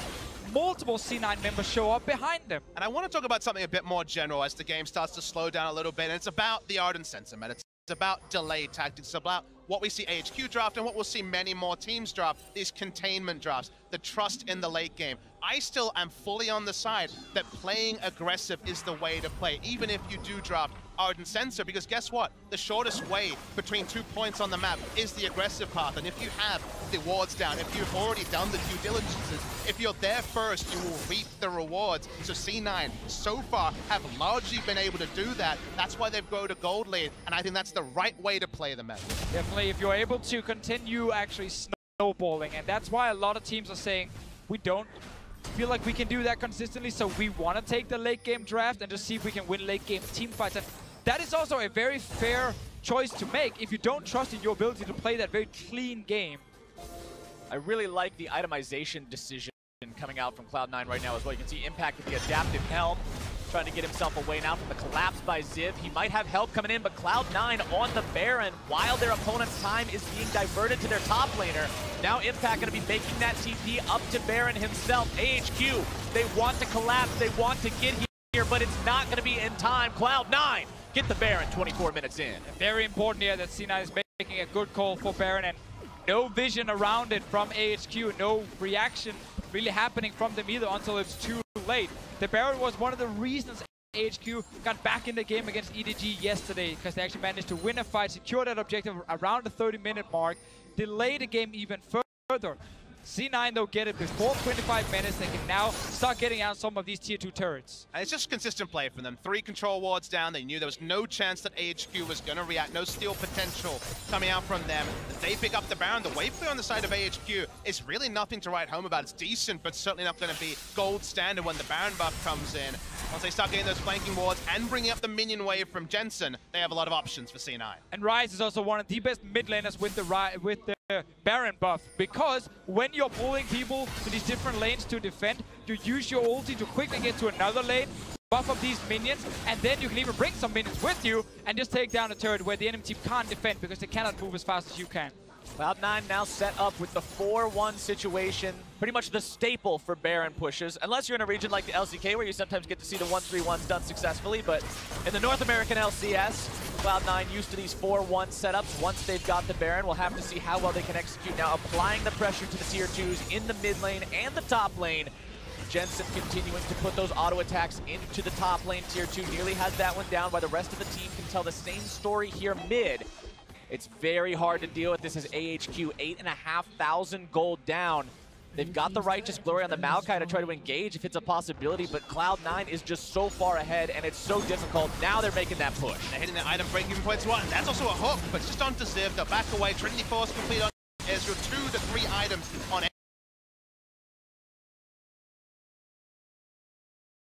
multiple C9 members show up behind them. And I want to talk about something a bit more general as the game starts to slow down a little bit, and it's about the Ardent sentiment. It's about delay tactics, about what we see AHQ draft and what we'll see many more teams draft, these containment drafts, the trust in the late game. I still am fully on the side that playing aggressive is the way to play, even if you do draft Ardent Sensor, because guess what? The shortest way between 2 points on the map is the aggressive path, and if you have the wards down, if you've already done the due diligences, if you're there first, you will reap the rewards. So C9 so far have largely been able to do that. That's why they've grown to gold lead, and I think that's the right way to play the meta. Definitely, if you're able to continue actually snowballing, and that's why a lot of teams are saying, we don't feel like we can do that consistently, so we want to take the late game draft and just see if we can win late game team fights. And that is also a very fair choice to make if you don't trust in your ability to play that very clean game. I really like the itemization decision coming out from Cloud9 right now as well. You can see Impact with the adaptive helm, trying to get himself away now from the collapse by Ziv. He might have help coming in, but Cloud9 on the Baron while their opponent's time is being diverted to their top laner. Now Impact going to be making that TP up to Baron himself. AHQ, they want to collapse, they want to get here, but it's not going to be in time. Cloud9 get the Baron 24 minutes in. Very important here that C9 is making a good call for Baron, and no vision around it from AHQ, no reaction really happening from them either until it's too late. The Baron was one of the reasons AHQ got back in the game against EDG yesterday, because they actually managed to win a fight, secure that objective around the 30-minute mark, delay the game even further. C9 though get it before 25 minutes. They can now start getting out some of these tier 2 turrets. And it's just consistent play from them. 3 control wards down. They knew there was no chance that AHQ was going to react. No steal potential coming out from them. They pick up the Baron. The wave play on the side of AHQ is really nothing to write home about. It's decent, but certainly not going to be gold standard when the Baron buff comes in. Once they start getting those flanking wards and bringing up the minion wave from Jensen, they have a lot of options for C9. And Rise is also one of the best mid laners with the Baron buff, because when you're pulling people to these different lanes to defend, you use your ulti to quickly get to another lane, buff up these minions, and then you can even bring some minions with you and just take down a turret where the enemy team can't defend because they cannot move as fast as you can. Cloud9 now set up with the 4-1 situation, pretty much the staple for Baron pushes, unless you're in a region like the LCK where you sometimes get to see the 1-3-1s done successfully, but in the North American LCS, Cloud9 used to these 4-1 setups. Once they've got the Baron, we'll have to see how well they can execute now, applying the pressure to the tier 2s in the mid lane and the top lane. Jensen continuing to put those auto attacks into the top lane. Tier 2 nearly has that one down, while the rest of the team can tell the same story here mid. It's very hard to deal with this as AHQ, 8,500 gold down. They've got the righteous glory on the Maokai to try to engage if it's a possibility, but Cloud9 is just so far ahead and it's so difficult. Now they're making that push. They're hitting the item break even points one. That's also a hook, but just onto Ziv. They'll back away. Trinity Force complete on Ezreal. 2 to 3 items on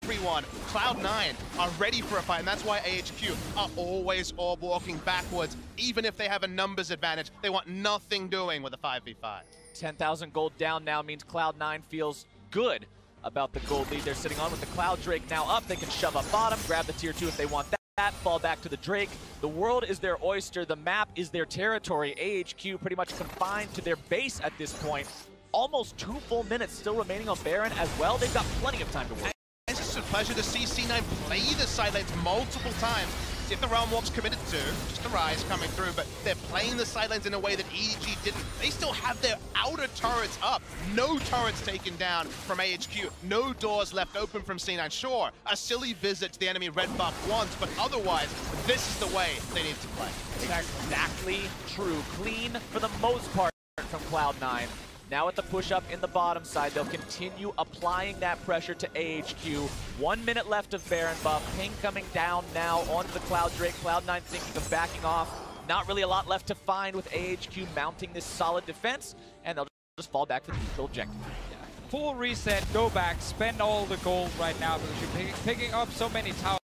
everyone. Cloud9 are ready for a fight, and that's why AHQ are always all walking backwards. Even if they have a numbers advantage, they want nothing doing with a 5v5. 10,000 gold down now means Cloud9 feels good about the gold lead they're sitting on. With the Cloud Drake now up, they can shove up bottom, grab the tier 2 if they want that, fall back to the Drake. The world is their oyster, the map is their territory. AHQ pretty much confined to their base at this point. Almost 2 full minutes still remaining on Baron as well. They've got plenty of time to work. It's just a pleasure to see C9 play the side lanes multiple times. See if the Realm Warp's committed to, just a Rise coming through, but they're playing the side lanes in a way that EDG didn't. They still have their outer turrets up. No turrets taken down from AHQ. No doors left open from C9. Sure, a silly visit to the enemy red buff once, but otherwise, this is the way they need to play. Exactly true. Clean for the most part from Cloud9. Now with the push-up in the bottom side, they'll continue applying that pressure to AHQ. 1 minute left of Baron buff. Ping coming down now onto the Cloud Drake. Cloud9 thinking of backing off. Not really a lot left to find with AHQ mounting this solid defense, and they'll just fall back to the neutral objective. Yeah. Full reset, go back, spend all the gold right now because you're picking up so many towers.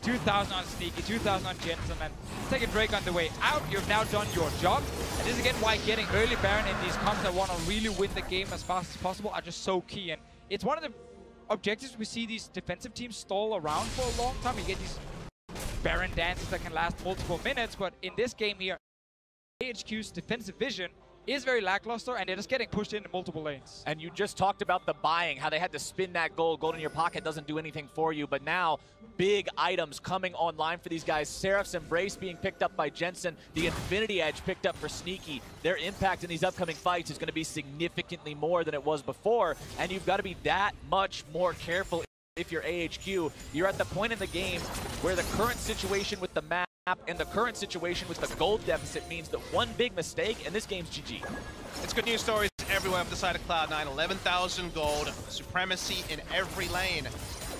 2,000 on Sneaky, 2,000 on Jensen, and take a Drake on the way out. You've now done your job. And this is again why getting early Baron in these comps that want to really win the game as fast as possible are just so key. And it's one of the objectives we see these defensive teams stall around for a long time. You get these Baron dances that can last multiple minutes, but in this game here, AHQ's defensive vision is very lackluster, and they're just getting pushed into multiple lanes. And you just talked about the buying, how they had to spin that gold. Gold in your pocket doesn't do anything for you, but now big items coming online for these guys. Seraph's Embrace being picked up by Jensen, the Infinity Edge picked up for Sneaky. Their impact in these upcoming fights is going to be significantly more than it was before, and you've got to be that much more careful if you're AHQ. You're at the point in the game where the current situation with the map and the current situation with the gold deficit means that one big mistake and this game's GG. It's good news stories everywhere up the side of Cloud9. 11,000 gold, supremacy in every lane.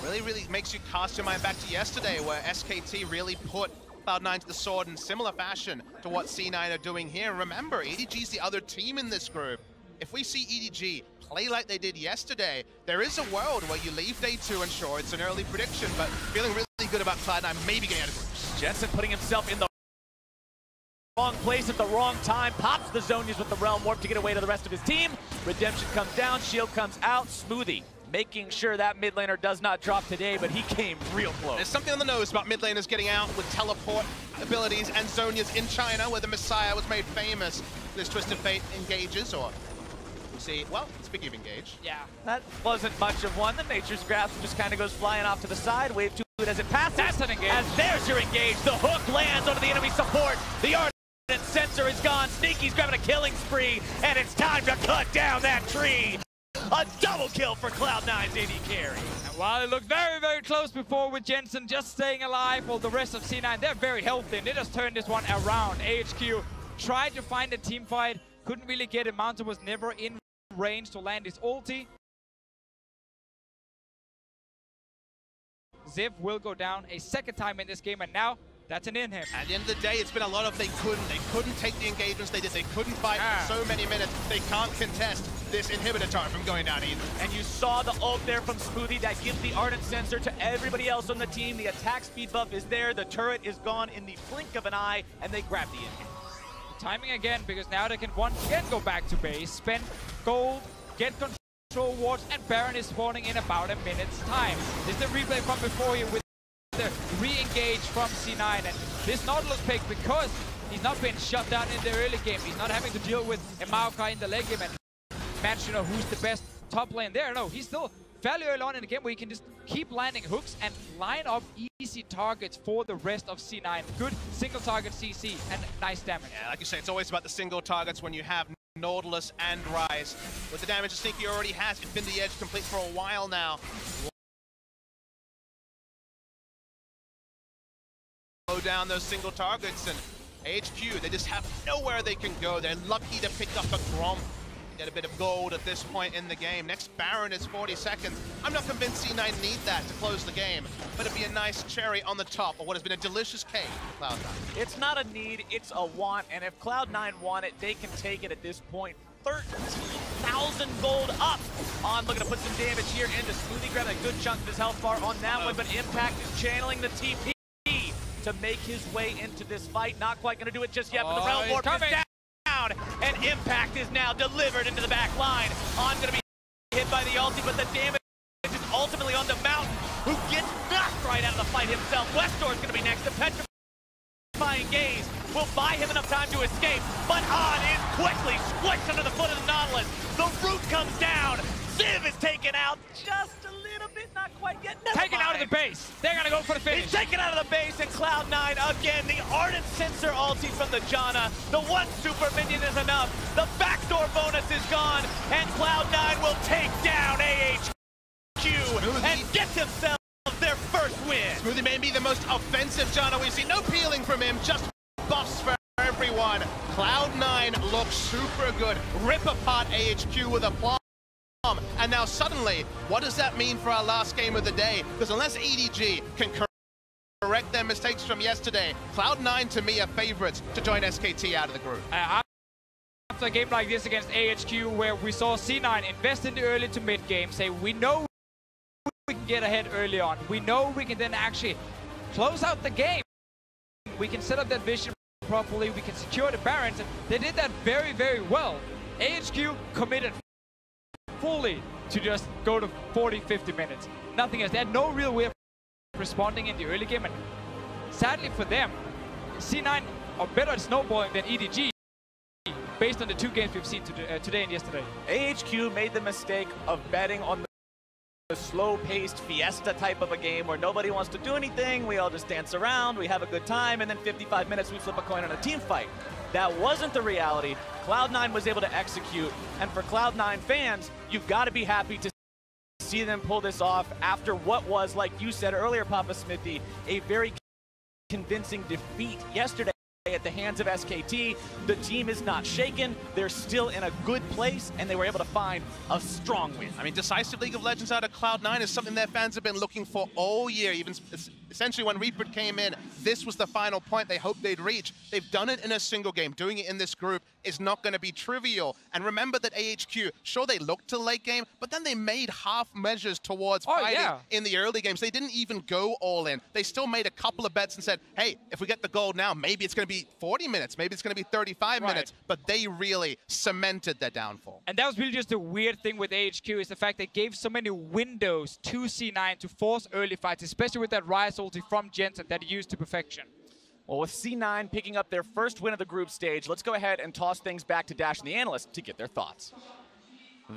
Really makes you cast your mind back to yesterday where SKT really put Cloud9 to the sword in similar fashion to what C9 are doing here. Remember, EDG's the other team in this group. If we see EDG play like they did yesterday, there is a world where you leave day 2 and sure, it's an early prediction, but feeling really good about Cloud9 maybe getting out of groups. Jensen putting himself in the wrong place at the wrong time, pops the Zonias with the Realm Warp to get away to the rest of his team. Redemption comes down, shield comes out, Smoothie making sure that mid laner does not drop today, but he came real close. There's something on the nose about mid laners getting out with teleport abilities and Zonias in China, where the Messiah was made famous. This Twisted Fate engages, or we see, well, speaking of engage. Yeah. That wasn't much of one. The Nature's Grasp just kind of goes flying off to the side. Wave 2 as it passes. That's an engage. As there's your engage. The hook lands onto the enemy support. The Ardent Sensor is gone. Sneaky's grabbing a killing spree, and it's time to cut down that tree. A double kill for Cloud9's AD carry. And while it looked very close before with Jensen just staying alive, while the rest of C9, they're very healthy, and they just turned this one around. AHQ tried to find a team fight, couldn't really get it. Mountain was never in range to land his ulti. Ziv will go down a second time in this game, and now that's an in him. At the end of the day, it's been a lot of they couldn't take the engagements they did. They couldn't fight for so many minutes. They can't contest this inhibitor turret from going down either. And you saw the ult there from Smoothie that gives the Ardent Sensor to everybody else on the team. The attack speed buff is there. The turret is gone in the blink of an eye, and they grab the in. Timing again, because now they can once again go back to base, spend gold, get control wards, and Baron is spawning in about a minute's time. This is the replay from before here with the re-engage from C9, and this Nautilus pick, because he's not been shut down in the early game, he's not having to deal with a Maokai in the late game and match, you know, who's the best top lane there. No, he's still fairly early on in the game where he can just keep landing hooks and line up easy targets for the rest of C9. Good single target CC and nice damage. Yeah, like you say, it's always about the single targets when you have Nautilus and Rise. With the damage that Sneaky already has, it's been the edge complete for a while now. Slow down those single targets, and AHQ, they just have nowhere they can go. They're lucky to pick up a Grom Get a bit of gold at this point in the game. Next Baron is 40 seconds. I'm not convinced C9 need that to close the game, but it'd be a nice cherry on the top of what has been a delicious cake for Cloud9. It's not a need, it's a want, and if Cloud9 want it, they can take it at this point. 13,000 gold up on, looking to put some damage here into Smoothie, grabbing a good chunk of his health bar on that one, but Impact is channeling the TP to make his way into this fight. Not quite going to do it just yet, but the Realm Warp is down, and Impact is now delivered into the back line. On going to be hit by the ulti, but the damage is ultimately on the Mountain, who gets knocked right out of the fight himself. Westor is going to be next. The Petrifying Gaze will buy him enough time to escape, but On is quickly squished under the foot of the Nautilus. The root comes down. Civ is taken out just a little bit, not quite yet. Taken out of the base. They're going to go for the finish. He's taken out of the base, and Cloud9 again. The Ardent Sensor ulti from the Janna. The one super minion is enough. The backdoor bonus is gone, and Cloud9 will take down AHQ and get themselves their first win. Smoothie may be the most offensive Janna we've seen. No peeling from him, just buffs for everyone. Cloud9 looks super good. Rip apart AHQ with a plum. And now suddenly, what does that mean for our last game of the day? Because unless EDG can correct their mistakes from yesterday, Cloud9 to me are favorites to join SKT out of the group. After a game like this against AHQ, where we saw C9 invest in the early to mid game, say we know we can get ahead early on. We know we can then actually close out the game. We can set up that vision properly. We can secure the Barons. And they did that very, very well. AHQ committed fully to just go to 40, 50 minutes. Nothing else. They had no real way of responding in the early game. And sadly for them, C9 are better at snowballing than EDG based on the two games we've seen today and yesterday. AHQ made the mistake of betting on the slow-paced fiesta type of a game where nobody wants to do anything, we all just dance around, we have a good time, and then 55 minutes we flip a coin on a team fight. That wasn't the reality. Cloud9 was able to execute, and for Cloud9 fans, you've got to be happy to see them pull this off after what was, like you said earlier, Papa Smithy, a very convincing defeat yesterday at the hands of SKT. The team is not shaken. They're still in a good place, and they were able to find a strong win. I mean, decisive League of Legends out of Cloud9 is something their fans have been looking for all year. Even essentially when Reaper came in, this was the final point they hoped they'd reach. They've done it in a single game. Doing it in this group is not going to be trivial. And remember that AHQ, sure, they looked to late game, but then they made half measures towards fighting in the early games. They didn't even go all in. They still made a couple of bets and said, hey, if we get the gold now, maybe it's going to be 40 minutes, maybe it's going to be 35 minutes, but they really cemented their downfall. And that was really just the weird thing with AHQ, is the fact they gave so many windows to C9 to force early fights, especially with that Rise ulti from Jensen that he used to perfection. Well, with C9 picking up their first win of the group stage, let's go ahead and toss things back to Dash and the analysts to get their thoughts.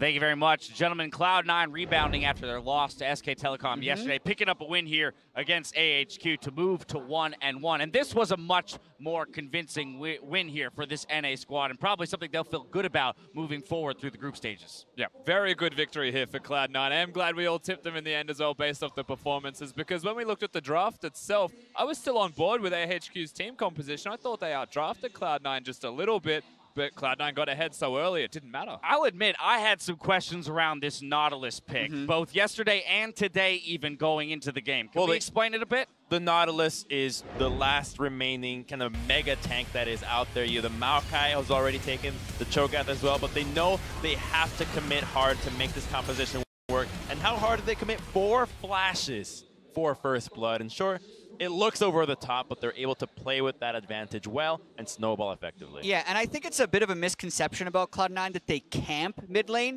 Thank you very much, gentlemen. Cloud9 rebounding after their loss to SK Telecom yesterday, picking up a win here against AHQ to move to 1-1. And this was a much more convincing win here for this NA squad, and probably something they'll feel good about moving forward through the group stages. Yeah, very good victory here for Cloud9. I am glad we all tipped them in the end as well based off the performances, because when we looked at the draft itself, I was still on board with AHQ's team composition. I thought they outdrafted Cloud9 just a little bit, but Cloud9 got ahead so early, it didn't matter. I'll admit, I had some questions around this Nautilus pick, both yesterday and today even going into the game. Can we explain it a bit? The Nautilus is the last remaining kind of mega tank that is out there. The Maokai has already taken the Cho'Gath as well, but they know they have to commit hard to make this composition work. And how hard did they commit? 4 flashes for First Blood. And sure, it looks over the top, but they're able to play with that advantage well and snowball effectively. Yeah, and I think it's a bit of a misconception about Cloud9 that they camp mid lane.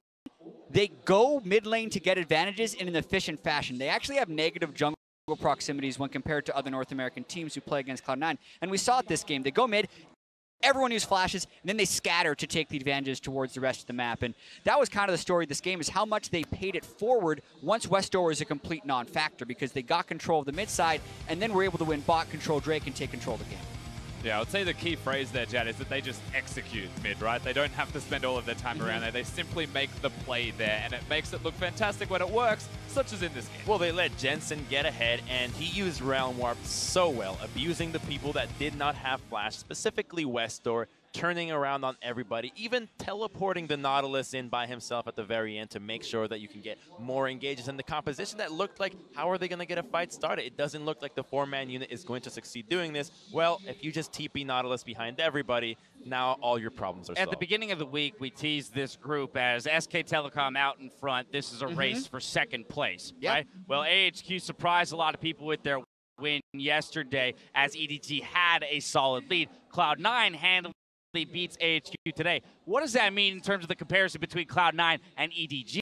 They go mid lane to get advantages in an efficient fashion. They actually have negative jungle proximities when compared to other North American teams who play against Cloud9. And we saw it this game. They go mid, everyone uses flashes, and then they scatter to take the advantages towards the rest of the map. And that was kind of the story of this game, is how much they paid it forward once Westor was a complete non-factor, because they got control of the mid side and then were able to win bot, control Drake, and take control of the game. Yeah, I would say the key phrase there, Jad, is that they just execute mid, right? They don't have to spend all of their time around there. They simply make the play there, and it makes it look fantastic when it works, such as in this game. Well, they let Jensen get ahead, and he used Realm Warp so well, abusing the people that did not have Flash, specifically Westor, turning around on everybody, even teleporting the Nautilus in by himself at the very end to make sure that you can get more engages. And the composition that looked like, how are they going to get a fight started? It doesn't look like the 4-man unit is going to succeed doing this. Well, if you just TP Nautilus behind everybody, now all your problems are solved. At the beginning of the week, we teased this group as SK Telecom out in front. This is a race for second place, right? Well, AHQ surprised a lot of people with their win yesterday as EDG had a solid lead. Cloud9 handily beats AHQ today. What does that mean in terms of the comparison between Cloud9 and EDG?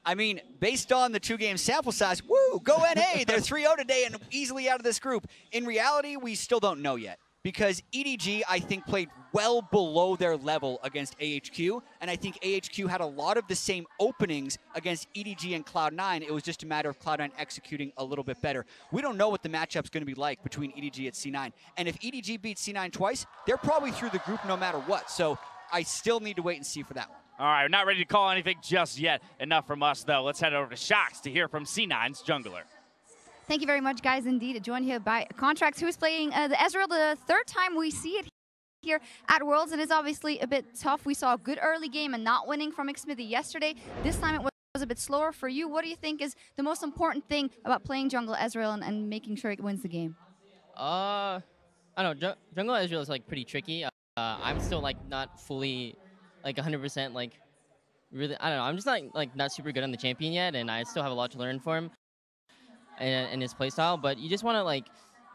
I mean, based on the 2-game sample size, woo, go NA. They're 3-0 today and easily out of this group. In reality, we still don't know yet, because EDG, I think, played well below their level against AHQ, and I think AHQ had a lot of the same openings against EDG and Cloud9. It was just a matter of Cloud9 executing a little bit better. We don't know what the matchup's going to be like between EDG and C9, and if EDG beats C9 twice, they're probably through the group no matter what, so I still need to wait and see for that one. All right, we're not ready to call anything just yet. Enough from us, though. Let's head over to Shox to hear from C9's jungler. Thank you very much, guys. Indeed, joined here by Contracts, who's playing the Ezreal the third time we see it here at Worlds. It is obviously a bit tough. We saw a good early game and not winning from Xmithy yesterday. This time it was a bit slower for you. What do you think is the most important thing about playing jungle Ezreal and making sure it wins the game? I don't know. Jungle Ezreal is like pretty tricky. I'm still like not fully like 100% like really. I don't know. I'm just not super good on the champion yet, and I still have a lot to learn for him and his playstyle. But you just want to like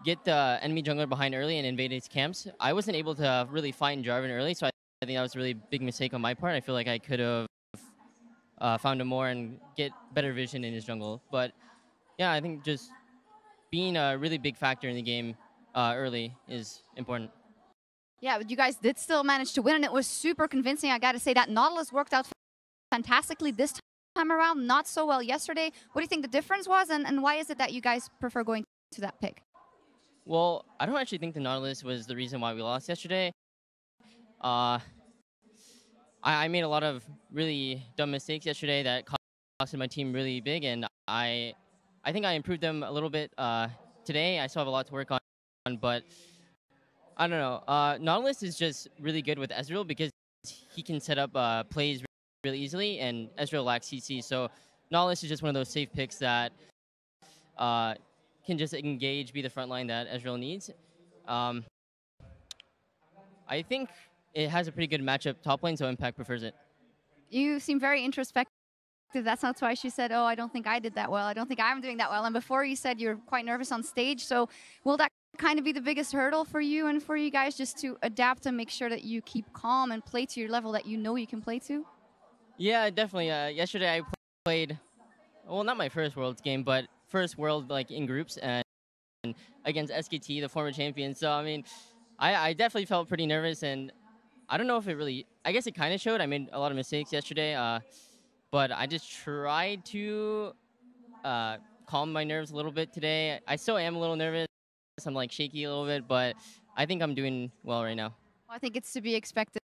get the enemy jungler behind early and invade his camps. I wasn't able to really fight in Jarvan early, so I think that was a really big mistake on my part. I feel like I could have found him more and get better vision in his jungle. But yeah, I think just being a really big factor in the game early is important. Yeah, but you guys did still manage to win, and it was super convincing. I got to say that Nautilus worked out fantastically this time around, not so well yesterday. What do you think the difference was, and why is it that you guys prefer going to that pick? Well, I don't actually think the Nautilus was the reason why we lost yesterday. I made a lot of really dumb mistakes yesterday that costed my team really big, and I think I improved them a little bit today. I still have a lot to work on, but I don't know. Nautilus is just really good with Ezreal because he can set up plays really easily, and Ezreal lacks CC. So Nautilus is just one of those safe picks that can just engage, be the front line that Ezreal needs. I think it has a pretty good matchup top lane, so Impact prefers it. You seem very introspective. That's not why she said, oh, I don't think I did that well. I don't think I'm doing that well. And before you said you're quite nervous on stage. So will that kind of be the biggest hurdle for you and for you guys, just to adapt and make sure that you keep calm and play to your level that you know you can play to? Yeah, definitely. Yesterday I played, well, not my first Worlds game, but first World like in groups and against SKT, the former champion. So I mean, I definitely felt pretty nervous, and I don't know if it really, I guess it kind of showed. I made a lot of mistakes yesterday, but I just tried to calm my nerves a little bit today. I still am a little nervous. I'm like shaky a little bit, but I think I'm doing well right now. Well, I think it's to be expected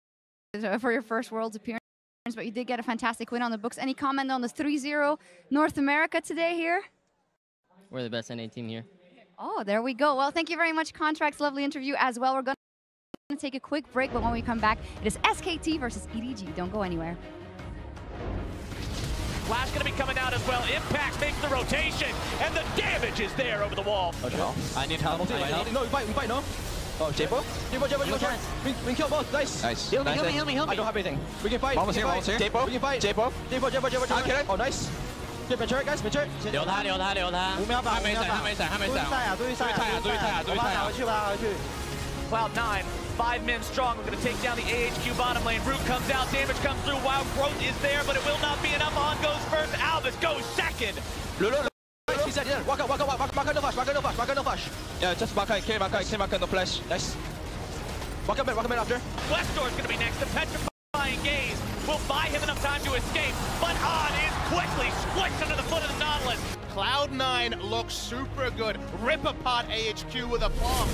for your first Worlds appearance, but you did get a fantastic win on the books. Any comment on the 3-0 North America today here? We're the best NA team here. Oh, there we go. Well, thank you very much, Contracts. Lovely interview as well. We're going to take a quick break, but when we come back, it is SKT versus EDG. Don't go anywhere. Flash going to be coming out as well. Impact makes the rotation, and the damage is there over the wall. Okay. I need help. No, we fight, no? Oh, J-Bo? We kill both. Nice. Nice. Heal me. I don't have anything. We can fight. Almost here. J-Bo. We can fight. J-Bo. Oh, nice. Get mature, guys. Mature. 留他。5秒吧。还没闪。注意赛啊。 Cloud9, 5 men strong. We're going to take down the AHQ bottom lane. Root comes out, damage comes through. Wild Growth is there, but it will not be enough. On goes first. Albus goes second. Walk out, no flash. Yeah, just walk out, no flash. Nice. Walk up after. Westor's going to be next. The petrifying gaze will buy him enough time to escape, but On is quickly squished under the foot of the Nautilus. Cloud9 looks super good. Rip apart AHQ with a bomb.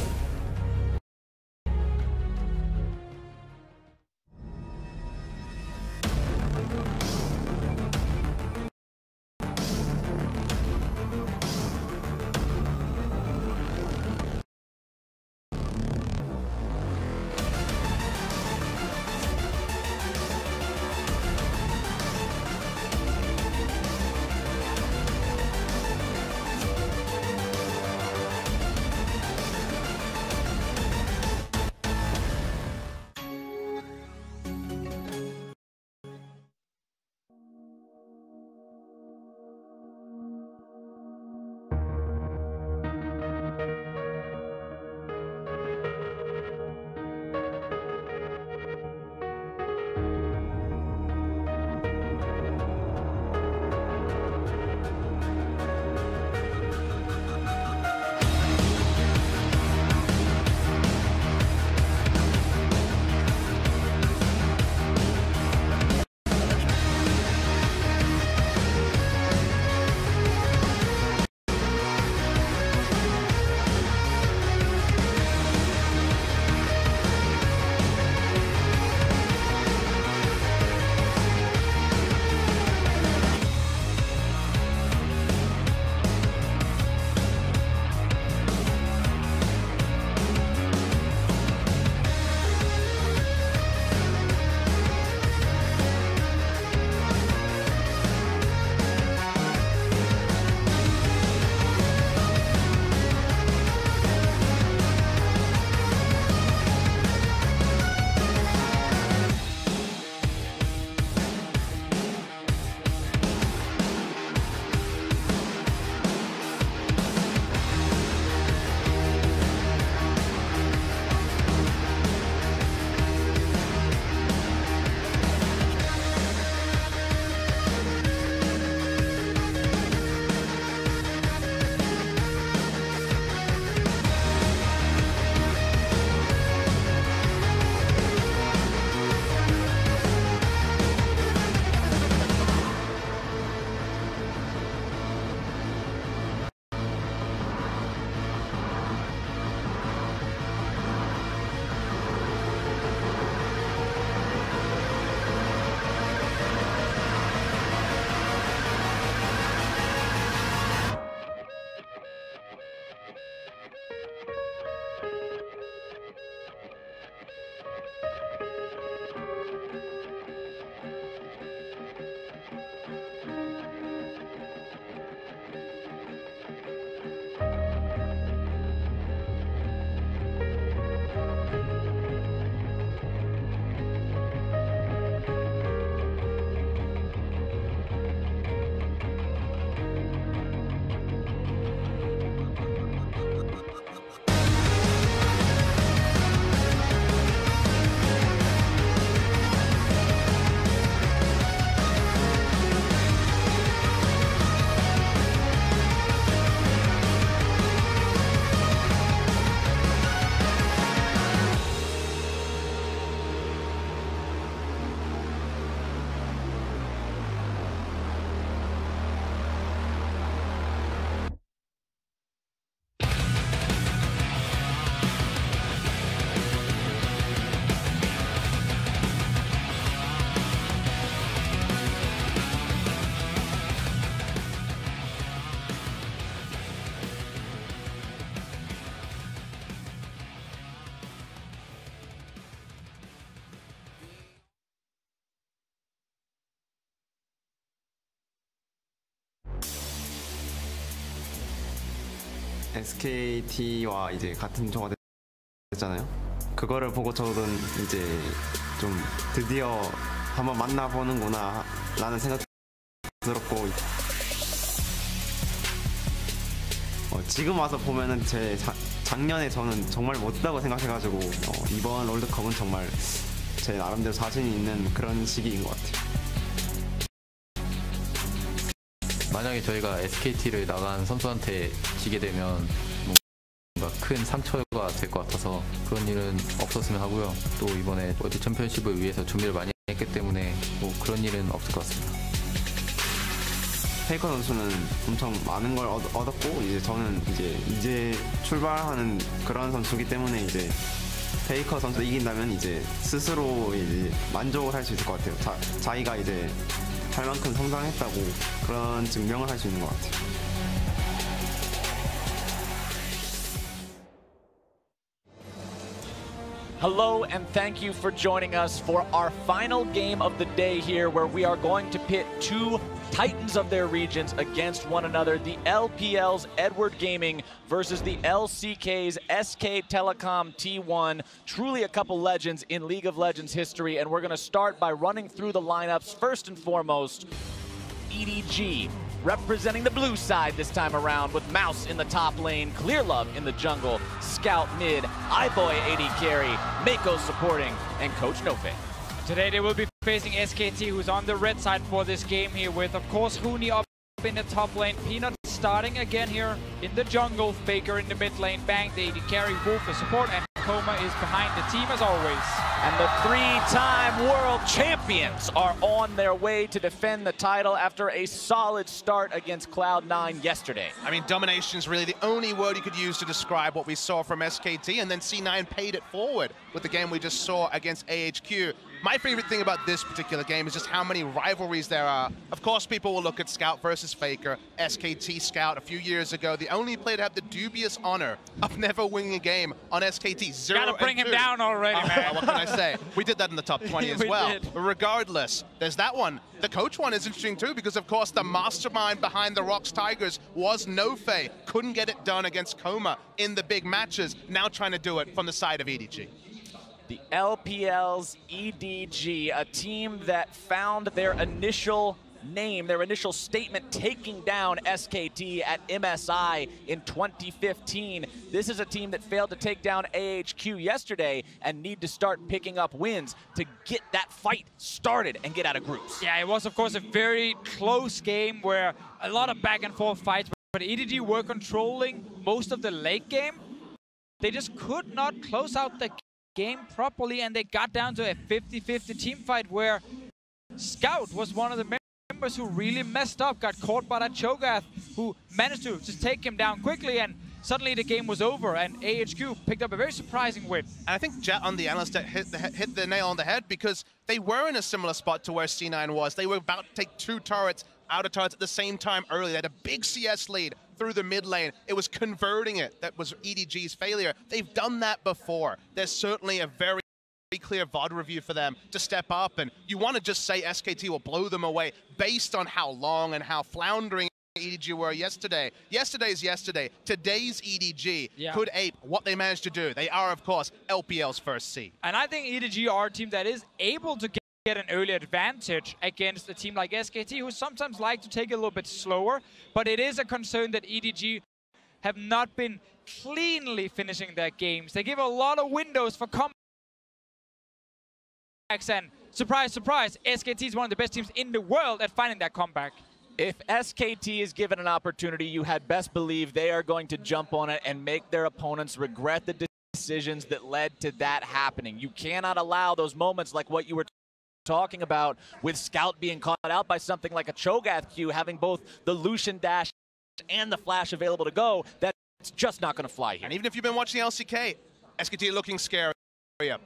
SKT와 이제 같은 조가 됐잖아요. 그거를 보고 저는 이제 좀 드디어 한번 만나보는구나 라는 생각이 들었고 지금 와서 보면은 제 작년에 저는 정말 못했다고 생각해가지고 이번 롤드컵은 정말 제 나름대로 자신 있는 그런 시기인 것 같아요. 만약에 저희가 SKT를 나간 선수한테 지게 되면 뭔가 큰 상처가 될 것 같아서 그런 일은 없었으면 하고요. 또 이번에 월드 챔피언십을 위해서 준비를 많이 했기 때문에 뭐 그런 일은 없을 것 같습니다. 페이커 선수는 엄청 많은 걸 얻었고 이제 저는 이제 출발하는 그런 선수이기 때문에 이제 페이커 선수 이긴다면 이제 스스로 이제 만족을 할 수 있을 것 같아요. 자기가 이제 할 만큼 성장했다고 그런 증명을 할 수 있는 것 같아요. Hello and thank you for joining us for our final game of the day here, where we are going to pit two titans of their regions against one another. The LPL's Edward Gaming versus the LCK's SK Telecom T1. Truly a couple legends in League of Legends history, and we're going to start by running through the lineups. First and foremost, EDG, representing the blue side this time around, with Mouse in the top lane, Clear Love in the jungle, Scout mid, iBoy AD carry, Mako supporting, and Coach Nofe. Today they will be facing SKT, who's on the red side for this game here, with, of course, Huni up in the top lane, Peanut starting again here in the jungle, Faker in the mid lane, Bang the AD carry, Wolf is support, and Coma is behind the team as always. And the three-time world champions are on their way to defend the title after a solid start against Cloud9 yesterday. I mean, domination is really the only word you could use to describe what we saw from SKT, and then C9 paid it forward with the game we just saw against AHQ. My favorite thing about this particular game is just how many rivalries there are. Of course, people will look at Scout versus Faker, SKT Scout a few years ago, the only player to have the dubious honor of never winning a game on SKT. 0-2. Gotta bring him down already, man. What can I say? We did that in the top 20 as well. But regardless, there's that one. The coach one is interesting too, because of course the mastermind behind the Rocks Tigers was Nofe. Couldn't get it done against Coma in the big matches. Now trying to do it from the side of EDG. The LPL's EDG, a team that found their initial name, their initial statement, taking down SKT at MSI in 2015. This is a team that failed to take down AHQ yesterday and need to start picking up wins to get that fight started and get out of groups. Yeah, it was, of course, a very close game where a lot of back and forth fights, but EDG were controlling most of the late game. They just could not close out the game properly, and they got down to a 50-50 team fight where Scout was one of the members who really messed up, got caught by that Cho'Gath, who managed to just take him down quickly, and suddenly the game was over, and AHQ picked up a very surprising win. And I think Jet on the analyst hit the nail on the head, because they were in a similar spot to where C9 was. They were about to take two turrets out of turrets at the same time early. They had a big CS lead through the mid lane. It was converting it that was EDG's failure. They've done that before. There's certainly a very clear VOD review for them to step up, and you want to just say SKT will blow them away based on how long and how floundering EDG were yesterday. Yesterday's yesterday. Today's EDG could ape what they managed to do. They are, of course, LPL's first seed. And I think EDG are a team that is able to get an early advantage against a team like SKT, who sometimes like to take it a little bit slower, but it is a concern that EDG have not been cleanly finishing their games. They give a lot of windows for comebacks, and surprise, surprise, SKT is one of the best teams in the world at finding that comeback. If SKT is given an opportunity, you had best believe they are going to jump on it and make their opponents regret the decisions that led to that happening. You cannot allow those moments like what you were talking about with Scout being caught out by something like a Cho'Gath Q, having both the Lucian dash and the flash available to go. That's just not going to fly here. And even if you've been watching LCK, SKT looking scary.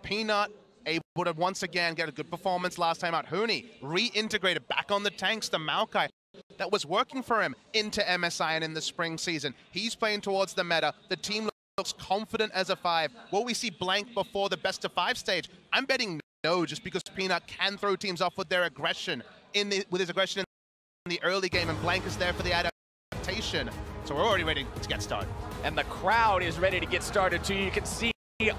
Peanut able to once again get a good performance last time out. Huni reintegrated back on the tanks, the Maokai that was working for him into MSI and in the spring season. He's playing towards the meta. The team looks confident as a 5. Will we see Blank before the best of 5 stage? I'm betting no, just because Peanut can throw teams off with their aggression with his aggression in the early game, and Blank is there for the rotation. So we're already ready to get started. And the crowd is ready to get started too. You can see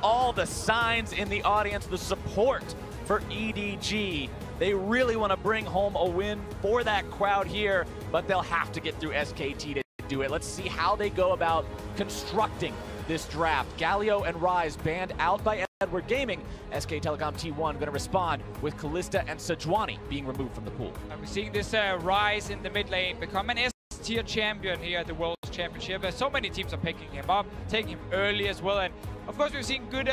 all the signs in the audience, the support for EDG. They really want to bring home a win for that crowd here, but they'll have to get through SKT to do it. Let's see how they go about constructing this draft. Galio and Rise banned out by Edward Gaming. SK Telecom T1 going to respond with Kalista and Sejuani being removed from the pool. We're seeing this Rise in the mid lane become an S-tier champion here at the World Championship. So many teams are picking him up, taking him early as well. And of course, we've seen good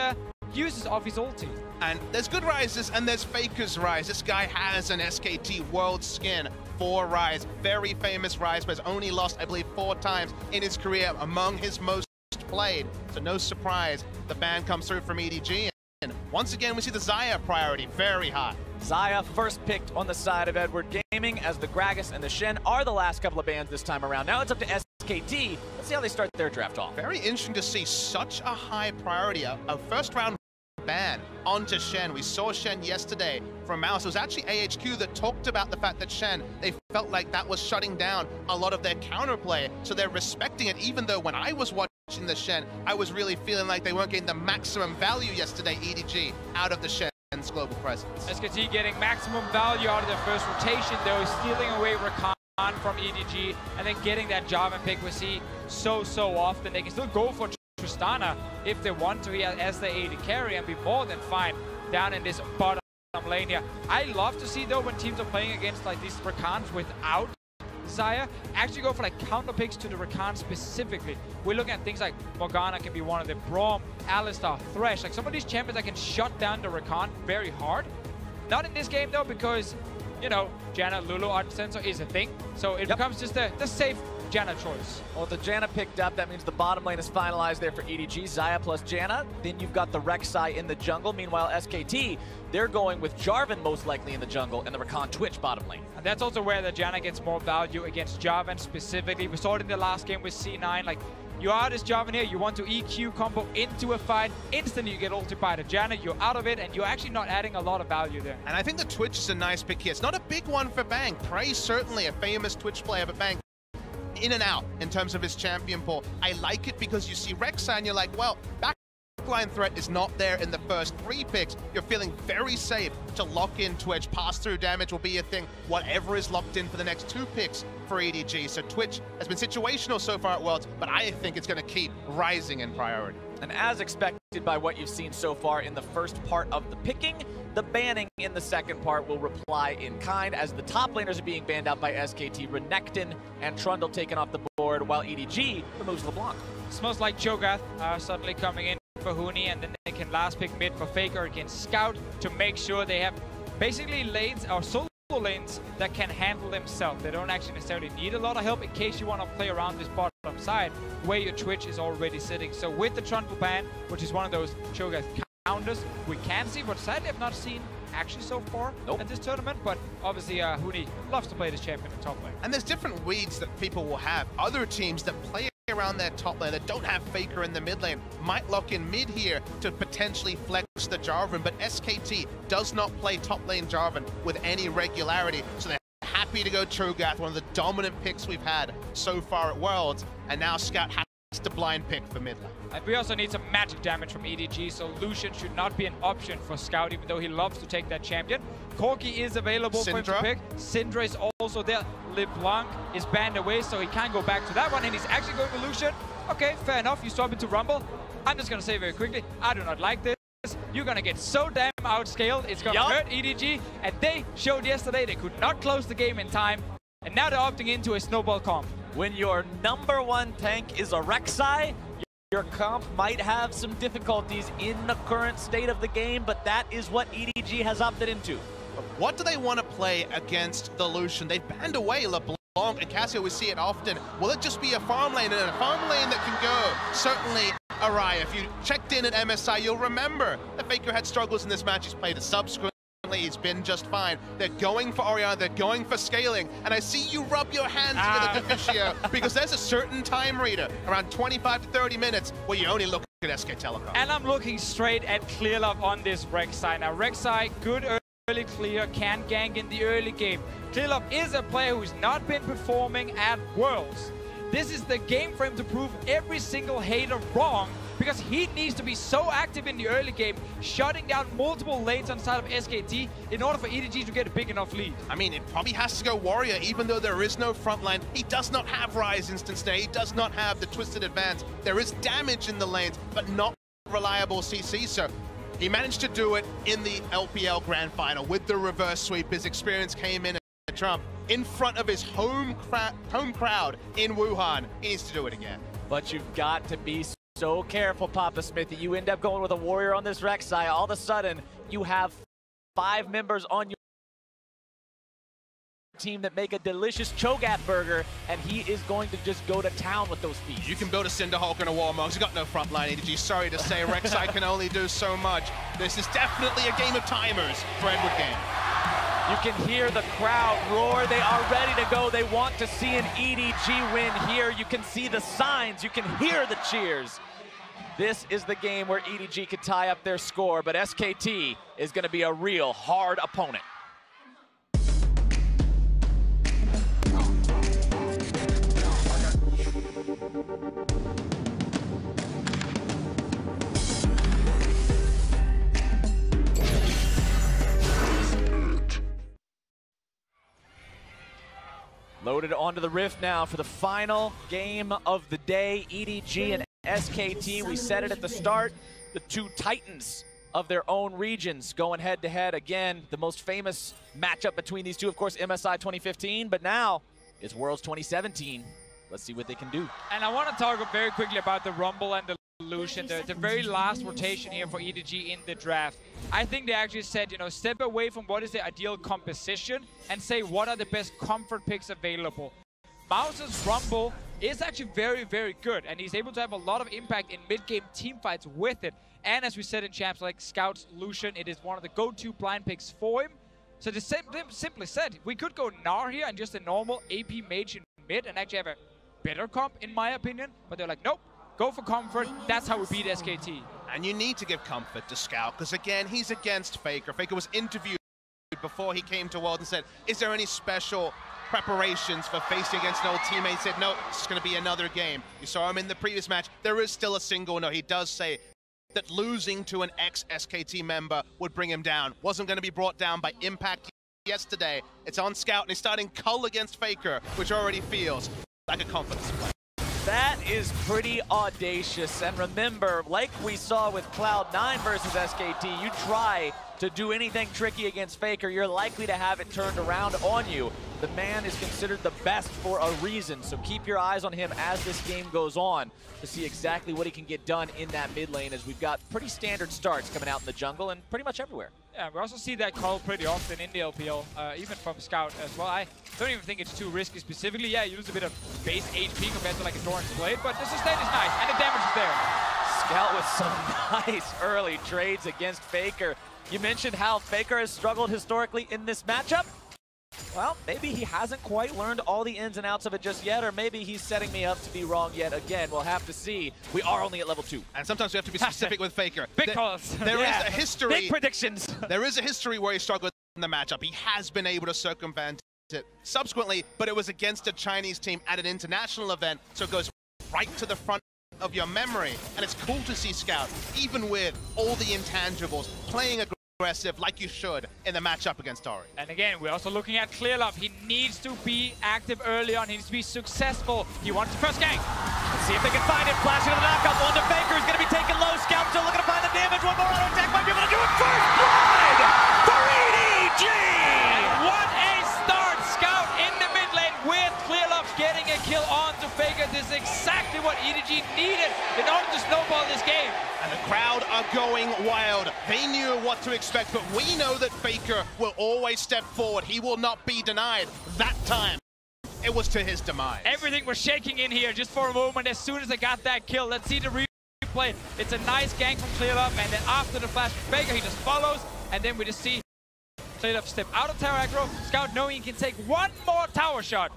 uses of his ulti. And there's good Rises and there's Faker's Rise. This guy has an SKT World skin for Rise. Very famous Rise, but has only lost, I believe, 4 times in his career, among his most played. So no surprise, the ban comes through from EDG. And once again, we see the Xayah priority very high. Xayah first picked on the side of Edward Gaming, as the Gragas and the Shen are the last couple of bans this time around. Now it's up to SKT. Let's see how they start their draft off. Very interesting to see such a high priority, a first round ban onto Shen. We saw Shen yesterday from Mouse. It was actually AHQ that talked about the fact that Shen, they felt like that was shutting down a lot of their counterplay. So they're respecting it, even though when I was watching the Shen, I was really feeling like they weren't getting the maximum value yesterday, EDG, out of the Shen's global presence. SKT getting maximum value out of their first rotation, though, stealing away Rakan from EDG, and then getting that Jarvan pick we see so often. They can still go for Tristana if they want to here as the AD carry and be more than fine down in this bottom lane here. I love to see, though, when teams are playing against like these Rakans without Xayah, actually go for like counter picks to the Rakan specifically. We're looking at things like Morgana can be one of them, Braum, Alistar, Thresh, like some of these champions that can shut down the Rakan very hard. Not in this game, though, because, you know, Janna, Lulu, Art Sensor is a thing, so it becomes just the safe Janna choice. Well, the Janna picked up, that means the bottom lane is finalized there for EDG. Xayah plus Janna. Then you've got the Rek'Sai in the jungle. Meanwhile, SKT, they're going with Jarvan most likely in the jungle and the Rakan Twitch bottom lane. And that's also where the Janna gets more value against Jarvan specifically. We saw it in the last game with C9. Like, you are this Jarvan here, you want to EQ combo into a fight, instantly you get ulted by the Janna, you're out of it, and you're actually not adding a lot of value there. And I think the Twitch is a nice pick here. It's not a big one for Bang. Prey certainly a famous Twitch player, but Bang in and out in terms of his champion pool. I like it because you see Rek'Sai and you're like, well, backline threat is not there in the first 3 picks. You're feeling very safe to lock in Twitch. Pass-through damage will be a thing, whatever is locked in for the next 2 picks for EDG. So Twitch has been situational so far at Worlds, but I think it's going to keep rising in priority. And as expected by what you've seen so far in the first part of the picking, the banning in the second part will reply in kind, as the top laners are being banned out by SKT, Renekton and Trundle taken off the board, while EDG removes LeBlanc. Smells like Cho'Gath suddenly coming in for Huni, and then they can last pick mid for Faker against Scout to make sure they have basically lanes or solo lanes that can handle themselves. They don't actually necessarily need a lot of help in case you want to play around this bottom side where your Twitch is already sitting. So with the Trundle ban, which is one of those Cho'Gath counters we can see, but sadly I've not seen actually so far at this tournament, but obviously Huni loves to play this champion in top lane. And there's different weeds that people will have. Other teams that play around their top lane that don't have Faker in the mid lane might lock in mid here to potentially flex the Jarvan, but SKT does not play top lane Jarvan with any regularity, so they're happy to go Cho'Gath, one of the dominant picks we've had so far at Worlds, and now Scout has to blind pick for mid lane. And we also need some magic damage from EDG, so Lucian should not be an option for Scout, even though he loves to take that champion. Corki is available for him to pick. Syndra is also there. LeBlanc is banned away, so he can't go back to that one, and he's actually going to Lucian. Okay, fair enough, you swap into Rumble. I'm just going to say very quickly, I do not like this. You're going to get so damn outscaled, it's going to hurt EDG, and they showed yesterday they could not close the game in time, and now they're opting into a snowball comp. When your #1 tank is a Rek'Sai, your comp might have some difficulties in the current state of the game, but that is what EDG has opted into. What do they want to play against the Lucian? They've banned away LeBlanc and Cassio, we see it often. Will it just be a farm lane, and a farm lane that can go? Certainly Araya. If you checked in at MSI, you'll remember that Faker had struggles in this match. He's played it subsequently. He's been just fine. They're going for Orianna, they're going for scaling, and I see you rub your hands together, Deficio, because there's a certain time reader, around 25 to 30 minutes, where you only look at SK Telecom. And I'm looking straight at Clearlove on this Rek'Sai. Now, Rek'Sai, good early clear, can gank in the early game. Clearlove is a player who's not been performing at Worlds. this is the game for him to prove every single hater wrong, because he needs to be so active in the early game, shutting down multiple lanes on the side of SKT in order for EDG to get a big enough lead. I mean, it probably has to go Warrior, even though there is no front line. He does not have Rise Instant Stay. He does not have the Twisted Advance. There is damage in the lanes, but not reliable CC, so he managed to do it in the LPL Grand Final with the reverse sweep. His experience came in at Trump in front of his home crowd in Wuhan. He needs to do it again. But you've got to be so careful, Papa Smithy. You end up going with a Warrior on this Rek'Sai. All of a sudden, you have 5 members on your team that make a delicious Cho'Gath burger, and he is going to just go to town with those feet. You can build a Cinderhulk and a Warmog. He's got no front line EDG. Sorry to say, Rek'Sai can only do so much. This is definitely a game of timers for Edward Game. You can hear the crowd roar. They are ready to go. They want to see an EDG win here. You can see the signs. You can hear the cheers. This is the game where EDG could tie up their score, but SKT is going to be a real hard opponent. Loaded onto the Rift now for the final game of the day. EDG and SKT, we said it at the start, the 2 titans of their own regions going head-to-head. Again, the most famous matchup between these two, of course, MSI 2015, but now it's Worlds 2017. Let's see what they can do. And I want to talk very quickly about the Rumble and the Lucian, the very last rotation here for EDG in the draft. I think they actually said, you know, step away from what is the ideal composition and say what are the best comfort picks available. Mouse's Rumble is actually very, very good, and he's able to have a lot of impact in mid-game team fights with it. And as we said in champs like Scout's Lucian, it is one of the go-to blind picks for him. So they simply said, we could go Gnar here and just a normal AP mage in mid and actually have a better comp, in my opinion. But they're like, nope, go for comfort. That's how we beat SKT. And you need to give comfort to Scout, because again, he's against Faker. Faker was interviewed before he came to World and said, is there any special preparations for facing against an old teammate? He said, no, it's going to be another game. You saw him in the previous match. There is still a single no. He does say that losing to an ex-SKT member would bring him down. Wasn't going to be brought down by impact yesterday. It's on Scout, and he's starting Cull against Faker, which already feels like a confidence play. That is pretty audacious. And remember, like we saw with Cloud9 versus SKT, you try to do anything tricky against Faker, you're likely to have it turned around on you. The man is considered the best for a reason, so keep your eyes on him as this game goes on to see exactly what he can get done in that mid lane, as we've got pretty standard starts coming out in the jungle and pretty much everywhere. Yeah, we also see that call pretty often in the LPL, even from Scout as well. I don't even think it's too risky specifically. Yeah, you lose a bit of base HP compared to like a Doran's Blade, but the sustain is nice, and the damage is there. Scout with some nice early trades against Faker. You mentioned how Faker has struggled historically in this matchup. Well, maybe he hasn't quite learned all the ins and outs of it just yet, or maybe he's setting me up to be wrong yet again. We'll have to see. We are only at level 2. And sometimes we have to be specific with Faker. Big calls. There is a history. Big predictions. There is a history where he struggled in the matchup. He has been able to circumvent it subsequently, but it was against a Chinese team at an international event, so it goes right to the front of your memory. And it's cool to see Scout, even with all the intangibles, playing aggressive like you should in the matchup against Tori. And again, we're also looking at Clearlove. He needs to be active early on. He needs to be successful. He wants the first gank. Let's see if they can find it. Flashing to the knockup. One to Faker. He's going to be taken low. Scout still looking to find the damage. One more auto attack might be able to do it. First blood for EDG! And what a start. Scout in the mid lane with Clearlove getting a kill on to Faker. This is exactly what EDG needed in order to snowball this game. And the crowd are going wild. They knew what to expect, but we know that Faker will always step forward. He will not be denied. That time, it was to his demise. Everything was shaking in here just for a moment as soon as I got that kill. Let's see the replay. It's a nice gank from Clearlove, and then after the flash from Faker, he just follows, and then we just see Clearlove step out of tower aggro. Scout knowing he can take one more tower shot.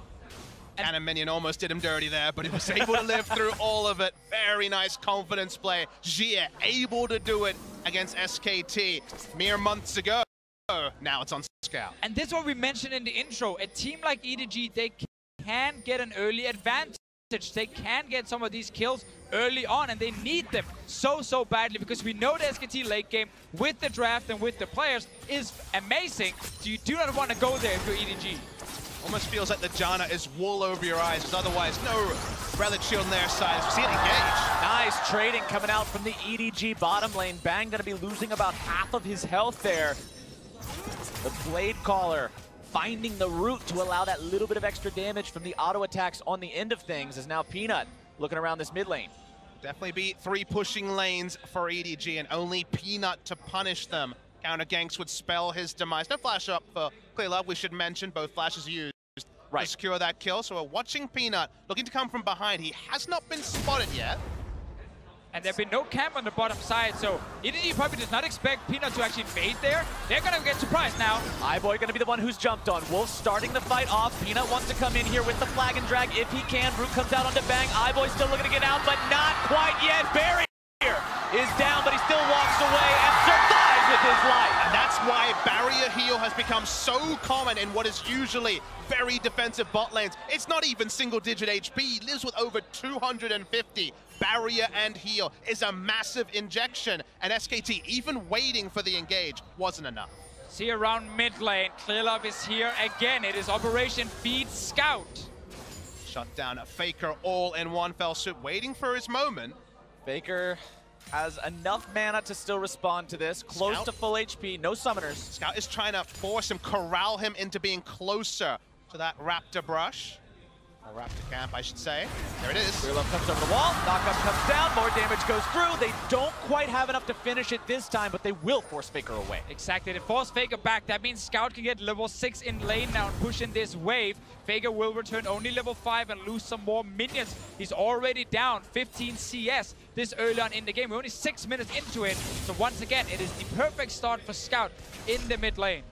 Cannon Minion almost did him dirty there, but he was able to live through all of it. Very nice confidence play. Gia able to do it against SKT mere months ago. Now it's on Scout. And this is what we mentioned in the intro. A team like EDG, they can get an early advantage. They can get some of these kills early on, and they need them so badly, because we know the SKT late game with the draft and with the players is amazing. So you do not want to go there if you're EDG. Almost feels like the Janna is wool over your eyes, because otherwise no relic shield on their side. We see it engage. Nice trading coming out from the EDG bottom lane. Bang gonna be losing about half of his health there. The Blade Caller finding the route to allow that little bit of extra damage from the auto attacks on the end of things, as now Peanut looking around this mid lane. Definitely be 3 pushing lanes for EDG, and only Peanut to punish them. Counter ganks would spell his demise. No flash up for Clearlove, we should mention. Both flashes used to secure that kill. So we're watching Peanut looking to come from behind. He has not been spotted yet. And there's been no camp on the bottom side, so EDG probably does not expect Peanut to actually fade there. They're gonna get surprised now. iBoy gonna be the one who's jumped on. Wolf starting the fight off. Peanut wants to come in here with the flag and drag if he can. Root comes out onto Bang. iBoy still looking to get out, but not quite yet. Barry is down, but he still walks away and survives with his life. And that's why barrier heal has become so common in what is usually very defensive bot lanes. It's not even single-digit HP. He lives with over 250. Barrier and heal is a massive injection, and SKT, even waiting for the engage, wasn't enough. See around mid lane, Clearlove is here again. It is Operation Feed Scout. Shut down a Faker all in one fell swoop, waiting for his moment. Faker has enough mana to still respond to this. Close Scout. to full HP, no summoners. Scout is trying to force him, corral him into being closer to that Raptor brush. Or Raptor camp, I should say. There it is. Clearlove comes over the wall, knockup comes down, more damage goes through. They don't quite have enough to finish it this time, but they will force Faker away. Exactly, they force Faker back. That means Scout can get level 6 in lane now and push in this wave. Faker will return only level 5 and lose some more minions. He's already down 15 CS this early on in the game. We're only 6 minutes into it. So once again, it is the perfect start for Scout in the mid lane.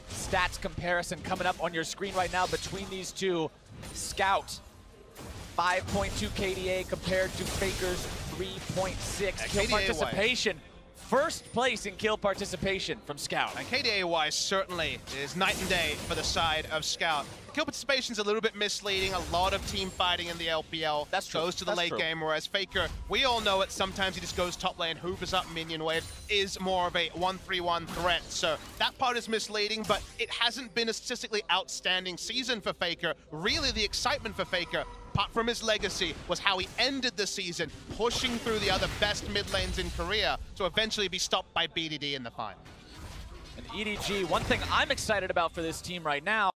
Stats comparison coming up on your screen right now between these two. Scout, 5.2 KDA compared to Faker's 3.6. Kill participation. First place in kill participation from Scout. And KDA-wise certainly is night and day for the side of Scout. Kill participation's a little bit misleading. A lot of team fighting in the LPL. That's true. Goes to the late game, whereas Faker, we all know it, sometimes he just goes top lane, hoovers up minion wave, is more of a 1-3-1 threat. So that part is misleading, but it hasn't been a statistically outstanding season for Faker. Really the excitement for Faker, apart from his legacy, was how he ended the season, pushing through the other best mid lanes in Korea to eventually be stopped by BDD in the final. And EDG, one thing I'm excited about for this team right now,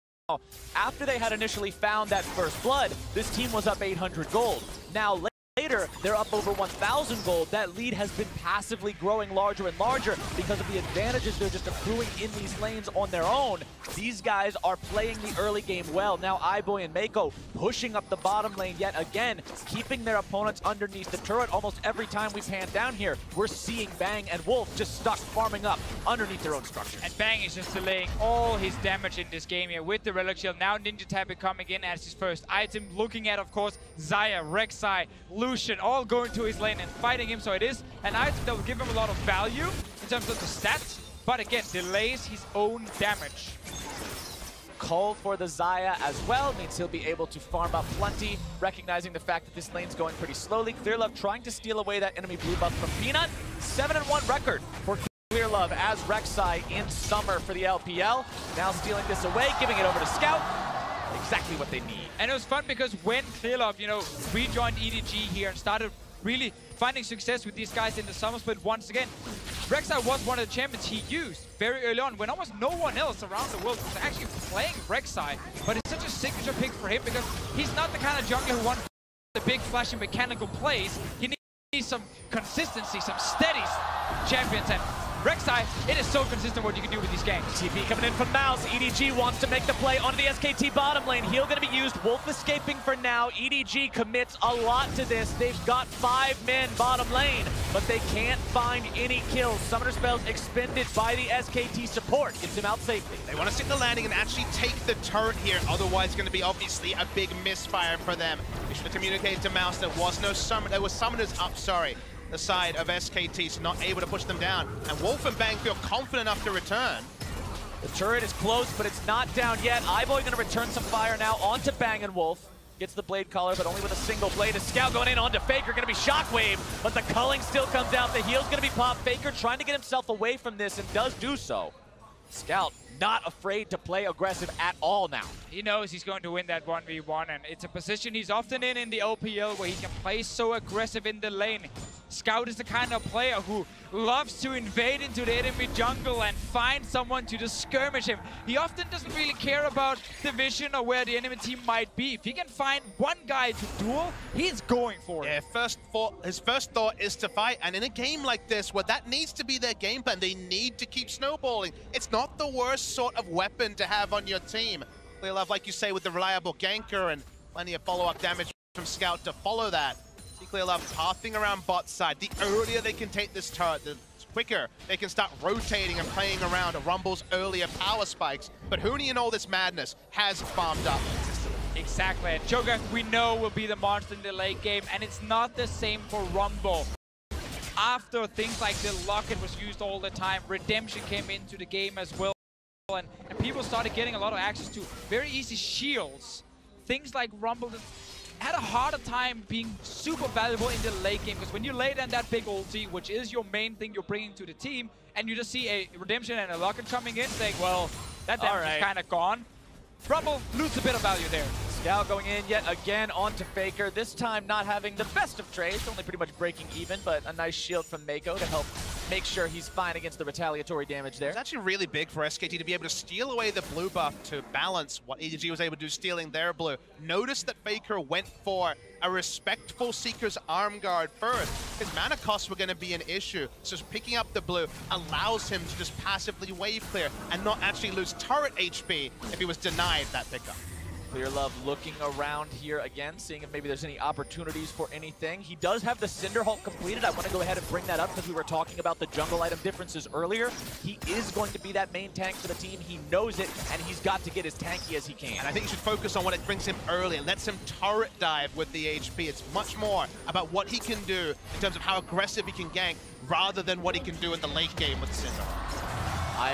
after they had initially found that first blood, this team was up 800 gold. Now later, they're up over 1,000 gold. That lead has been passively growing larger and larger because of the advantages they're just accruing in these lanes on their own. These guys are playing the early game well. Now iBoy and Mako pushing up the bottom lane yet again, keeping their opponents underneath the turret. Almost every time we pan down here, we're seeing Bang and Wolf just stuck farming up underneath their own structures. And Bang is just delaying all his damage in this game here with the Relic Shield. Now Ninja Tabby coming in as his first item. Looking at, of course, Xayah, Rek'Sai, Lucian, all going to his lane and fighting him. So it is an item that will give him a lot of value in terms of the stats, but again, delays his own damage. Call for the Xayah as well, means he'll be able to farm up plenty, recognizing the fact that this lane's going pretty slowly. Clearlove trying to steal away that enemy blue buff from Peanut. 7-1 record for Clearlove as Rek'Sai in summer for the LPL. Now stealing this away, giving it over to Scout. Exactly what they need. And it was fun because when Clearlove, rejoined EDG here and started really finding success with these guys in the summer split once again, Rek'Sai was one of the champions he used very early on when almost no one else around the world was actually playing Rek'Sai. But it's such a signature pick for him because he's not the kind of jungler who wants the big flashing mechanical plays. He needs some consistency, some steady champions. And Rek'Sai, it is so consistent what you can do with these games. TP coming in from Mouse. EDG wants to make the play onto the SKT bottom lane. Heal going to be used. Wolf escaping for now. EDG commits a lot to this. They've got 5 men bottom lane, but they can't find any kills. Summoner spells expended by the SKT support. Gets him out safely. They want to stick the landing and actually take the turret here. Otherwise, it's going to be obviously a big misfire for them. We should have communicated to Mouse there was no summon. There was summoners up, sorry. The side of SKT, so not able to push them down. And Wolf and Bang feel confident enough to return. The turret is close, but it's not down yet. iBoy going to return some fire now onto Bang and Wolf. Gets the blade collar, but only with a single blade. A Scout going in onto Faker, gonna be Shockwave, but the culling still comes out. The heal's gonna be popped. Faker trying to get himself away from this and does do so. Scout not afraid to play aggressive at all now. He knows he's going to win that 1v1, and it's a position he's often in the OPL where he can play so aggressive in the lane. Scout is the kind of player who loves to invade into the enemy jungle and find someone to just skirmish him. He often doesn't really care about the vision or where the enemy team might be. If he can find one guy to duel, he's going for it. Yeah, his first thought is to fight, and in a game like this where that needs to be their game plan, they need to keep snowballing. It's not the worst sort of weapon to have on your team. They love, like you say, with the reliable ganker and plenty of follow-up damage from Scout to follow that. Clear love pathing around bot side. The earlier they can take this turret, the quicker they can start rotating and playing around Rumble's earlier power spikes. But Huni in all this madness has farmed up consistently. Exactly. And Cho'Gath, we know, will be the monster in the late game, and it's not the same for Rumble. After things like the Locket was used all the time, Redemption came into the game as well, and people started getting a lot of access to very easy shields. Things like Rumble had a harder time being super valuable in the late game, because when you lay down that big ulti, which is your main thing you're bringing to the team, and you just see a Redemption and a Locket coming in saying, well, that damage is kind of gone. Rumble loses a bit of value there. Scout going in yet again onto Faker, this time not having the best of trades, only pretty much breaking even, but a nice shield from Mako to help make sure he's fine against the retaliatory damage there. It's actually really big for SKT to be able to steal away the blue buff to balance what EDG was able to do stealing their blue. Notice that Faker went for a respectful Seeker's arm guard first. His mana costs were going to be an issue, so picking up the blue allows him to just passively wave clear and not actually lose turret HP if he was denied that pickup. Clear Love looking around here again, seeing if maybe there's any opportunities for anything. He does have the Cinderhulk completed. I want to go ahead and bring that up because we were talking about the jungle item differences earlier. He is going to be that main tank for the team. He knows it, and he's got to get as tanky as he can. And I think you should focus on what it brings him early and lets him turret dive with the HP. It's much more about what he can do in terms of how aggressive he can gank rather than what he can do in the late game with Cinderhulk.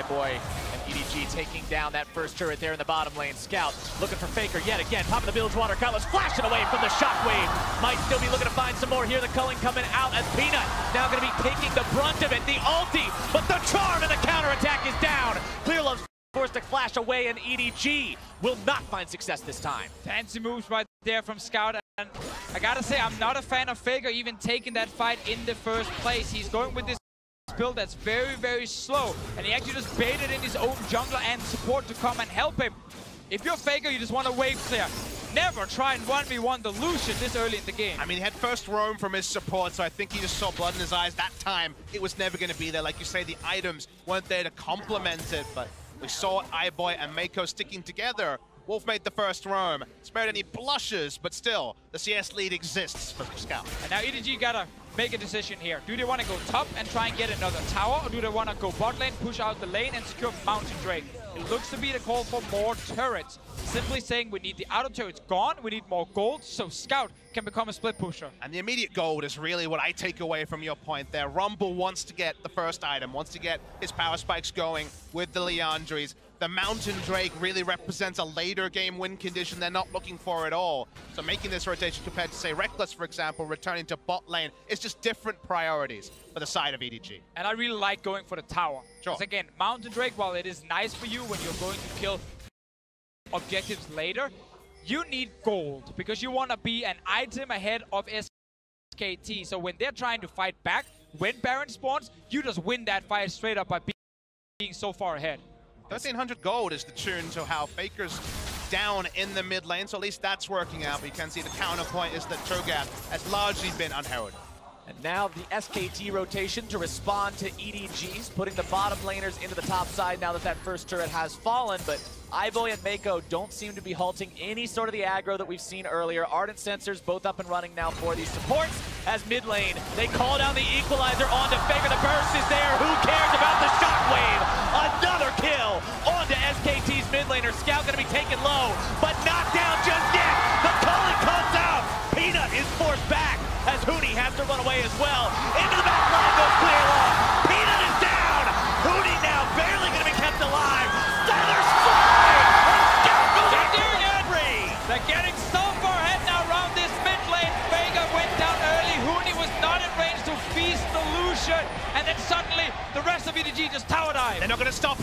Boy, and EDG taking down that first turret there in the bottom lane. Scout looking for Faker yet again. Popping the Bilgewater Cutlass, flashing away from the Shockwave. Might still be looking to find some more here. The culling coming out as Peanut now going to be taking the brunt of it. The ulti, but the charm and the counterattack is down. Clear Love's forced to flash away, and EDG will not find success this time. Fancy moves right there from Scout. And I gotta say, I'm not a fan of Faker even taking that fight in the first place. He's going with this build that's very, very slow, and he actually just baited in his own jungler and support to come and help him. If you're Faker, you just want to wave clear. Never try and 1v1 the Lucian this early in the game. I mean, he had first roam from his support, so I think he just saw blood in his eyes. That time, it was never going to be there. Like you say, the items weren't there to complement it, but we saw Boy and Mako sticking together. Wolf made the first roam, spared any blushes, but still, the CS lead exists for Scout. And now EDG gotta make a decision here. Do they want to go top and try and get another tower, or do they want to go bot lane, push out the lane, and secure Mountain Drake? It looks to be the call for more turrets. Simply saying we need the outer turrets gone, we need more gold, so Scout can become a split pusher. And the immediate gold is really what I take away from your point there. Rumble wants to get the first item, wants to get his power spikes going with the Liandry's. The Mountain Drake really represents a later game win condition they're not looking for at all. So making this rotation compared to, say, Reckless, for example, returning to bot lane, is just different priorities for the side of EDG. And I really like going for the tower. Sure. Because again, Mountain Drake, while it is nice for you when you're going to kill objectives later, you need gold, because you want to be an item ahead of SKT. So when they're trying to fight back, when Baron spawns, you just win that fight straight up by being so far ahead. 1300 gold is the tune to how Faker's down in the mid lane, so at least that's working out. But you can see the counterpoint is that Cho'Gath has largely been unheralded. And now the SKT rotation to respond to EDG's, putting the bottom laners into the top side now that that first turret has fallen. But Boy and Mako don't seem to be halting any sort of the aggro that we've seen earlier. Ardent Sensors both up and running now for these supports. As mid lane, they call down the equalizer onto Faker. The burst is there. Who cares about the shockwave? Another kill onto SKT's mid laner. Scout going to be taken low, but not down just yet. The culling comes out. Peanut is forced back as Huni has to run away as well. Into the back line goes Clear Love. Peanut is down. Huni now barely going to be kept alive. Feather strike! Scout goes They're getting so far ahead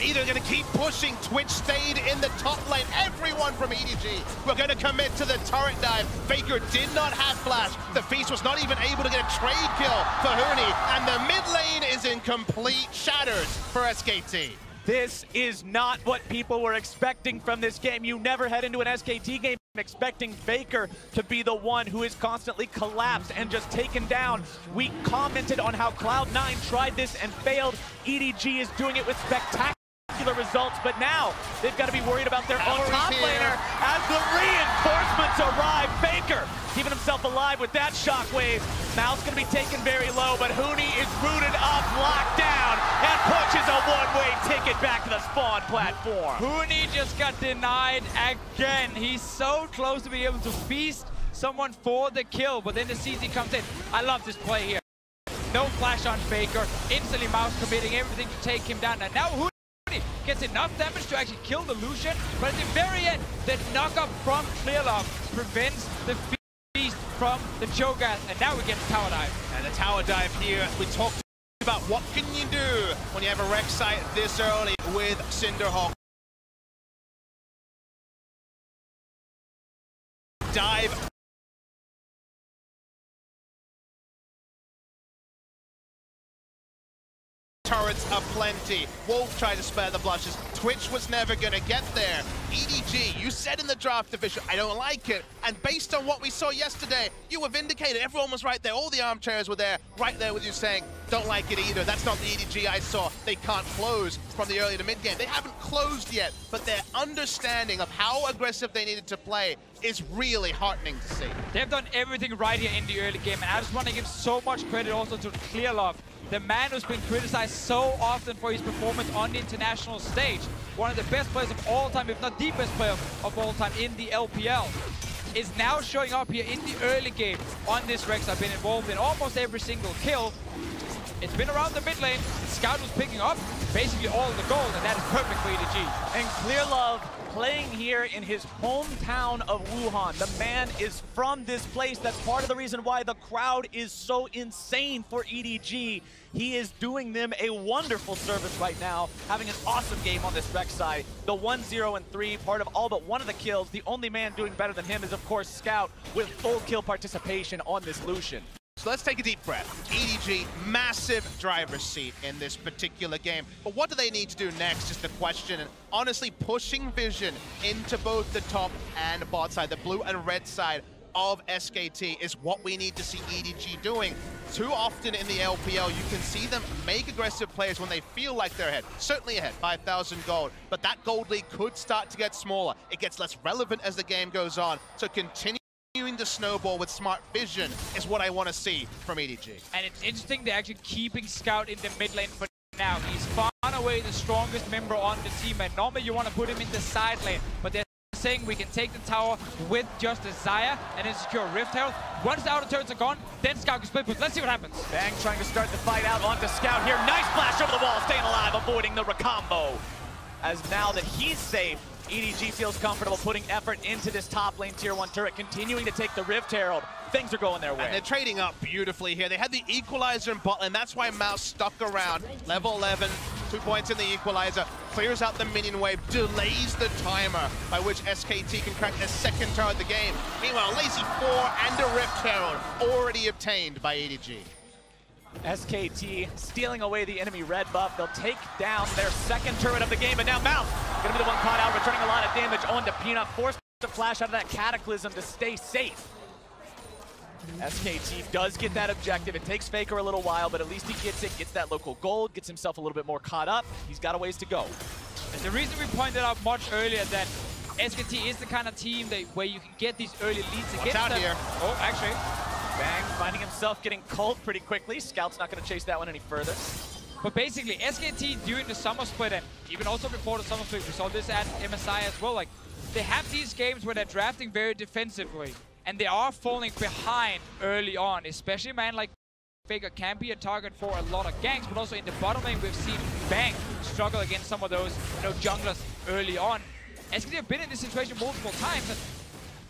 either going to keep pushing. Twitch stayed in the top lane. Everyone from EDG were going to commit to the turret dive. Faker did not have flash. The Feast was not even able to get a trade kill for Huni. And the mid lane is in complete shatters for SKT. This is not what people were expecting from this game. You never head into an SKT game expecting Faker to be the one who is constantly collapsed and just taken down. We commented on how Cloud9 tried this and failed. EDG is doing it with spectacular results, but now they've got to be worried about their own top laner as the reinforcements arrive. Faker keeping himself alive with that shockwave. Mouth's going to be taken very low, but Huni is rooted up, locked down, and pushes a one-way ticket back to the spawn platform. Huni just got denied again. He's so close to be able to feast someone for the kill, but then the CZ comes in. I love this play here. No flash on Faker, instantly Mouse committing everything to take him down, and now Huni gets enough damage to actually kill the Lucian, but at the very end, the knockup from Clearlove prevents the Feast from the Cho'Gath, and now we get the tower dive. And the tower dive here, we talked about what can you do when you have a Rek'Sai this early with Cinderhawk. Dive. Turrets aplenty. Wolf tried to spare the blushes. Twitch was never going to get there. EDG, you said in the draft division, I don't like it. And based on what we saw yesterday, you were vindicated. Everyone was right there. All the armchairs were there, right there with you saying, don't like it either. That's not the EDG I saw. They can't close from the early to mid game. They haven't closed yet, but their understanding of how aggressive they needed to play is really heartening to see. They've done everything right here in the early game, and I just want to give so much credit also to Clearlove, the man who's been criticized so often for his performance on the international stage. One of the best players of all time, if not the best player of all time in the LPL, is now showing up here in the early game on this Rex. I've been involved in almost every single kill. It's been around the mid lane. Scout was picking up basically all the gold, and that is perfect for EDG. And Clearlove playing here in his hometown of Wuhan. The man is from this place. That's part of the reason why the crowd is so insane for EDG. He is doing them a wonderful service right now, having an awesome game on this Rek'Sai. The 1-0-3, part of all but one of the kills. The only man doing better than him is, of course, Scout, with full kill participation on this Lucian. So let's take a deep breath. EDG, massive driver's seat in this particular game. But what do they need to do next is the question. And honestly, pushing vision into both the top and bot side, the blue and red side of SKT is what we need to see EDG doing. Too often in the LPL, you can see them make aggressive plays when they feel like they're ahead. Certainly ahead, 5,000 gold. But that gold lead could start to get smaller. It gets less relevant as the game goes on. So continuing to snowball with smart vision is what I want to see from EDG. And it's interesting they're actually keeping Scout in the mid lane for now. He's far and away the strongest member on the team, and normally you want to put him in the side lane, but they're saying we can take the tower with just a Xayah and then secure Rift Herald. Once the outer turrets are gone, then Scout can split push. Let's see what happens. Bang trying to start the fight out onto Scout here. Nice flash over the wall, staying alive, avoiding the recombo. As now that he's safe, EDG feels comfortable putting effort into this top lane tier 1 turret, continuing to take the Rift Herald. Things are going their way. And they're trading up beautifully here. They had the equalizer in bot lane. That's why Mouse stuck around. Level 11, 2 points in the equalizer. Clears out the minion wave, delays the timer by which SKT can crack their second turret of the game. Meanwhile, Lazy 4 and a Rift Herald already obtained by EDG. SKT stealing away the enemy red buff. They'll take down their second turret of the game, and now Mouse gonna be the one caught out, returning a lot of damage onto Peanut, forced to flash out of that Cataclysm to stay safe. SKT does get that objective. It takes Faker a little while, but at least he gets it, gets that local gold, gets himself a little bit more caught up. He's got a ways to go. And the reason we pointed out much earlier that SKT is the kind of team that where you can get these early leads against them. Here. Oh, actually. Bang finding himself getting culled pretty quickly. Scout's not going to chase that one any further. But basically, SKT during the summer split, and even also before the summer split, we saw this at MSI as well, like, they have these games where they're drafting very defensively, and they are falling behind early on, especially man like Faker can be a target for a lot of ganks, but also in the bottom lane, we've seen Bang struggle against some of those, junglers early on. SKT have been in this situation multiple times, and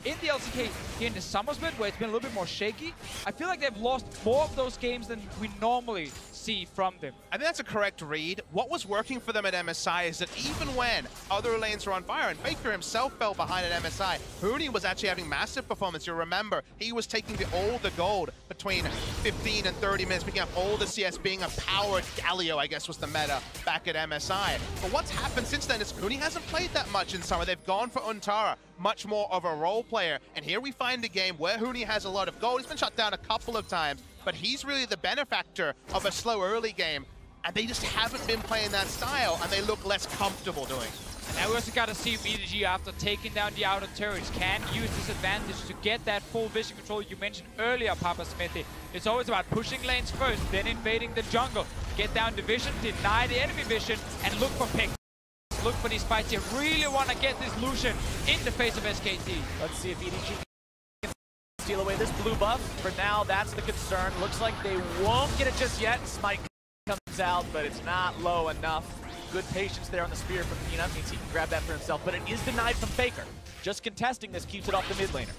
in the LCK here in the summer split, where it's been a little bit more shaky, I feel like they've lost more of those games than we normally see from them. I think that's a correct read. What was working for them at MSI is that even when other lanes were on fire, and Faker himself fell behind at MSI, Huni was actually having massive performance. You remember, he was taking all the gold between 15 and 30 minutes, picking up all the CS, being a powered Galio, I guess was the meta back at MSI. But what's happened since then is Huni hasn't played that much in summer. They've gone for Untara, much more of a role player. And here we find a game where Huni has a lot of gold. He's been shut down a couple of times, but he's really the benefactor of a slow early game. And they just haven't been playing that style, and they look less comfortable doing it. Now we also got to see if EDG, after taking down the outer turrets, can use this advantage to get that full vision control you mentioned earlier, Papa Smithy. It's always about pushing lanes first, then invading the jungle. Get down the vision, deny the enemy vision, and look for picks. Look for these fights here. Really want to get this Lucian in the face of SKT. Let's see if EDG can steal away this blue buff. For now, that's the concern. Looks like they won't get it just yet. Smite comes out, but it's not low enough. Good patience there on the spear from Peanut. Means he can grab that for himself, but it is denied from Faker. Just contesting this keeps it off the mid laner.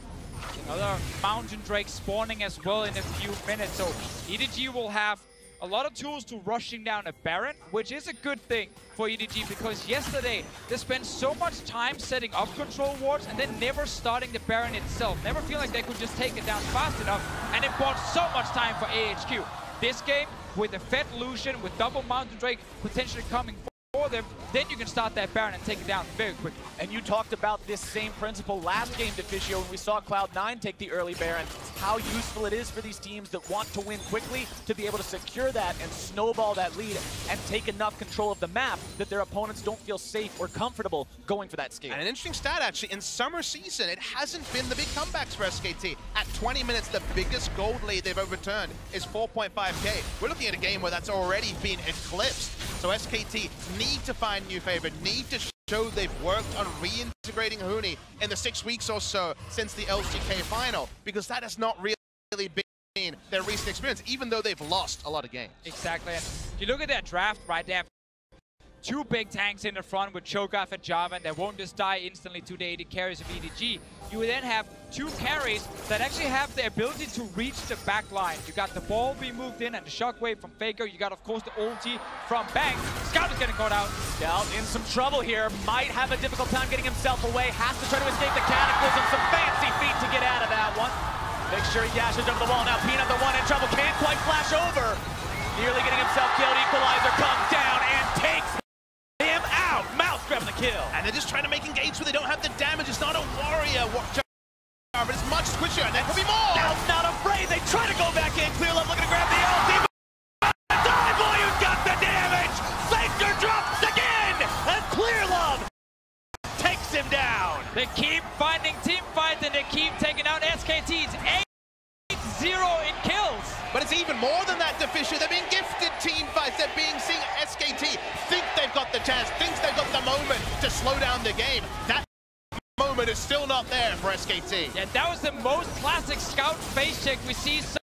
Another Mountain Drake spawning as well in a few minutes. So EDG will have a lot of tools to rushing down a Baron, which is a good thing for EDG, because yesterday they spent so much time setting up control wards and then never starting the Baron itself. Never feeling like they could just take it down fast enough, and it bought so much time for AHQ. This game, with a Fed Lucian, with double Mountain Drake potentially coming for them, then you can start that Baron and take it down very quickly. And you talked about this same principle last game, Deficio, when we saw Cloud9 take the early Baron, how useful it is for these teams that want to win quickly to be able to secure that and snowball that lead and take enough control of the map that their opponents don't feel safe or comfortable going for that scale. And an interesting stat, actually, in summer season, it hasn't been the big comebacks for SKT. At 20 minutes, the biggest gold lead they've overturned is 4.5k. We're looking at a game where that's already been eclipsed. So SKT need to find new favor, need to show they've worked on reintegrating Huni in the 6 weeks or so since the LCK final, because that has not really been their recent experience, even though they've lost a lot of games. Exactly. And if you look at that draft right there, two big tanks in the front with Cho'Gath and Jarvan that won't just die instantly to the AD carries of EDG. You would then have two carries that actually have the ability to reach the back line. You got the ball being moved in and the shockwave from Faker. You got, of course, the ulti from Bang. Scout is getting caught out. Scout in some trouble here. Might have a difficult time getting himself away. Has to try to escape the Cataclysm. Some fancy feet to get out of that one. Make sure he dashes over the wall. Now Peanut, the one in trouble. Can't quite flash over. Nearly getting himself killed. Equalizer comes down and takes him out. Mouse grabbing the kill. And they're just trying to make engage where they don't have the damage. It's not a warrior, but it's much squishier, and there could be more. Now not afraid. They try to go back in. Clear Love looking to grab the ulti. Dive, boy, you got the damage. Faker drops again, and Clear Love takes him down. They keep finding team fights and they keep taking out SKT. It's 8-0 in kills. But it's even more than that, Deficio. They're being gifted team fights. They're being seen. SKT think they've got the chance, thinks they've got the moment to slow down the game. That moment is still not there for SKT. Yeah, that was the most classic Scout face check we see so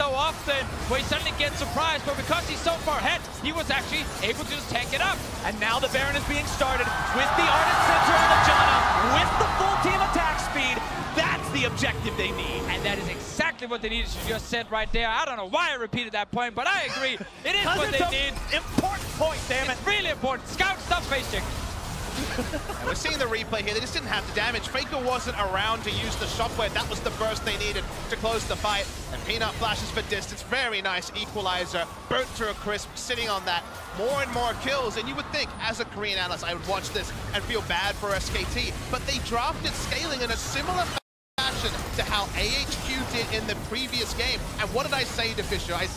often, where he suddenly gets surprised, but because he's so far ahead, he was actually able to just tank it up. And now the Baron is being started with the Ardent Center on the Janna, with the full team attack speed. That's the objective they need. And that is exactly what they needed. You just said right there. I don't know why I repeated that point, but I agree. It is what they need. Important point, damn it. It's really important. Scout, stop face check. And we're seeing the replay here. They just didn't have the damage. Faker wasn't around to use the shockwave. That was the burst they needed to close the fight. And Peanut flashes for distance. Very nice equalizer. Burnt to a crisp, sitting on that. More and more kills. And you would think, as a Korean analyst, I would watch this and feel bad for SKT. But they drafted scaling in a similar fashion to how AHQ did in the previous game. And what did I say, Deficio? I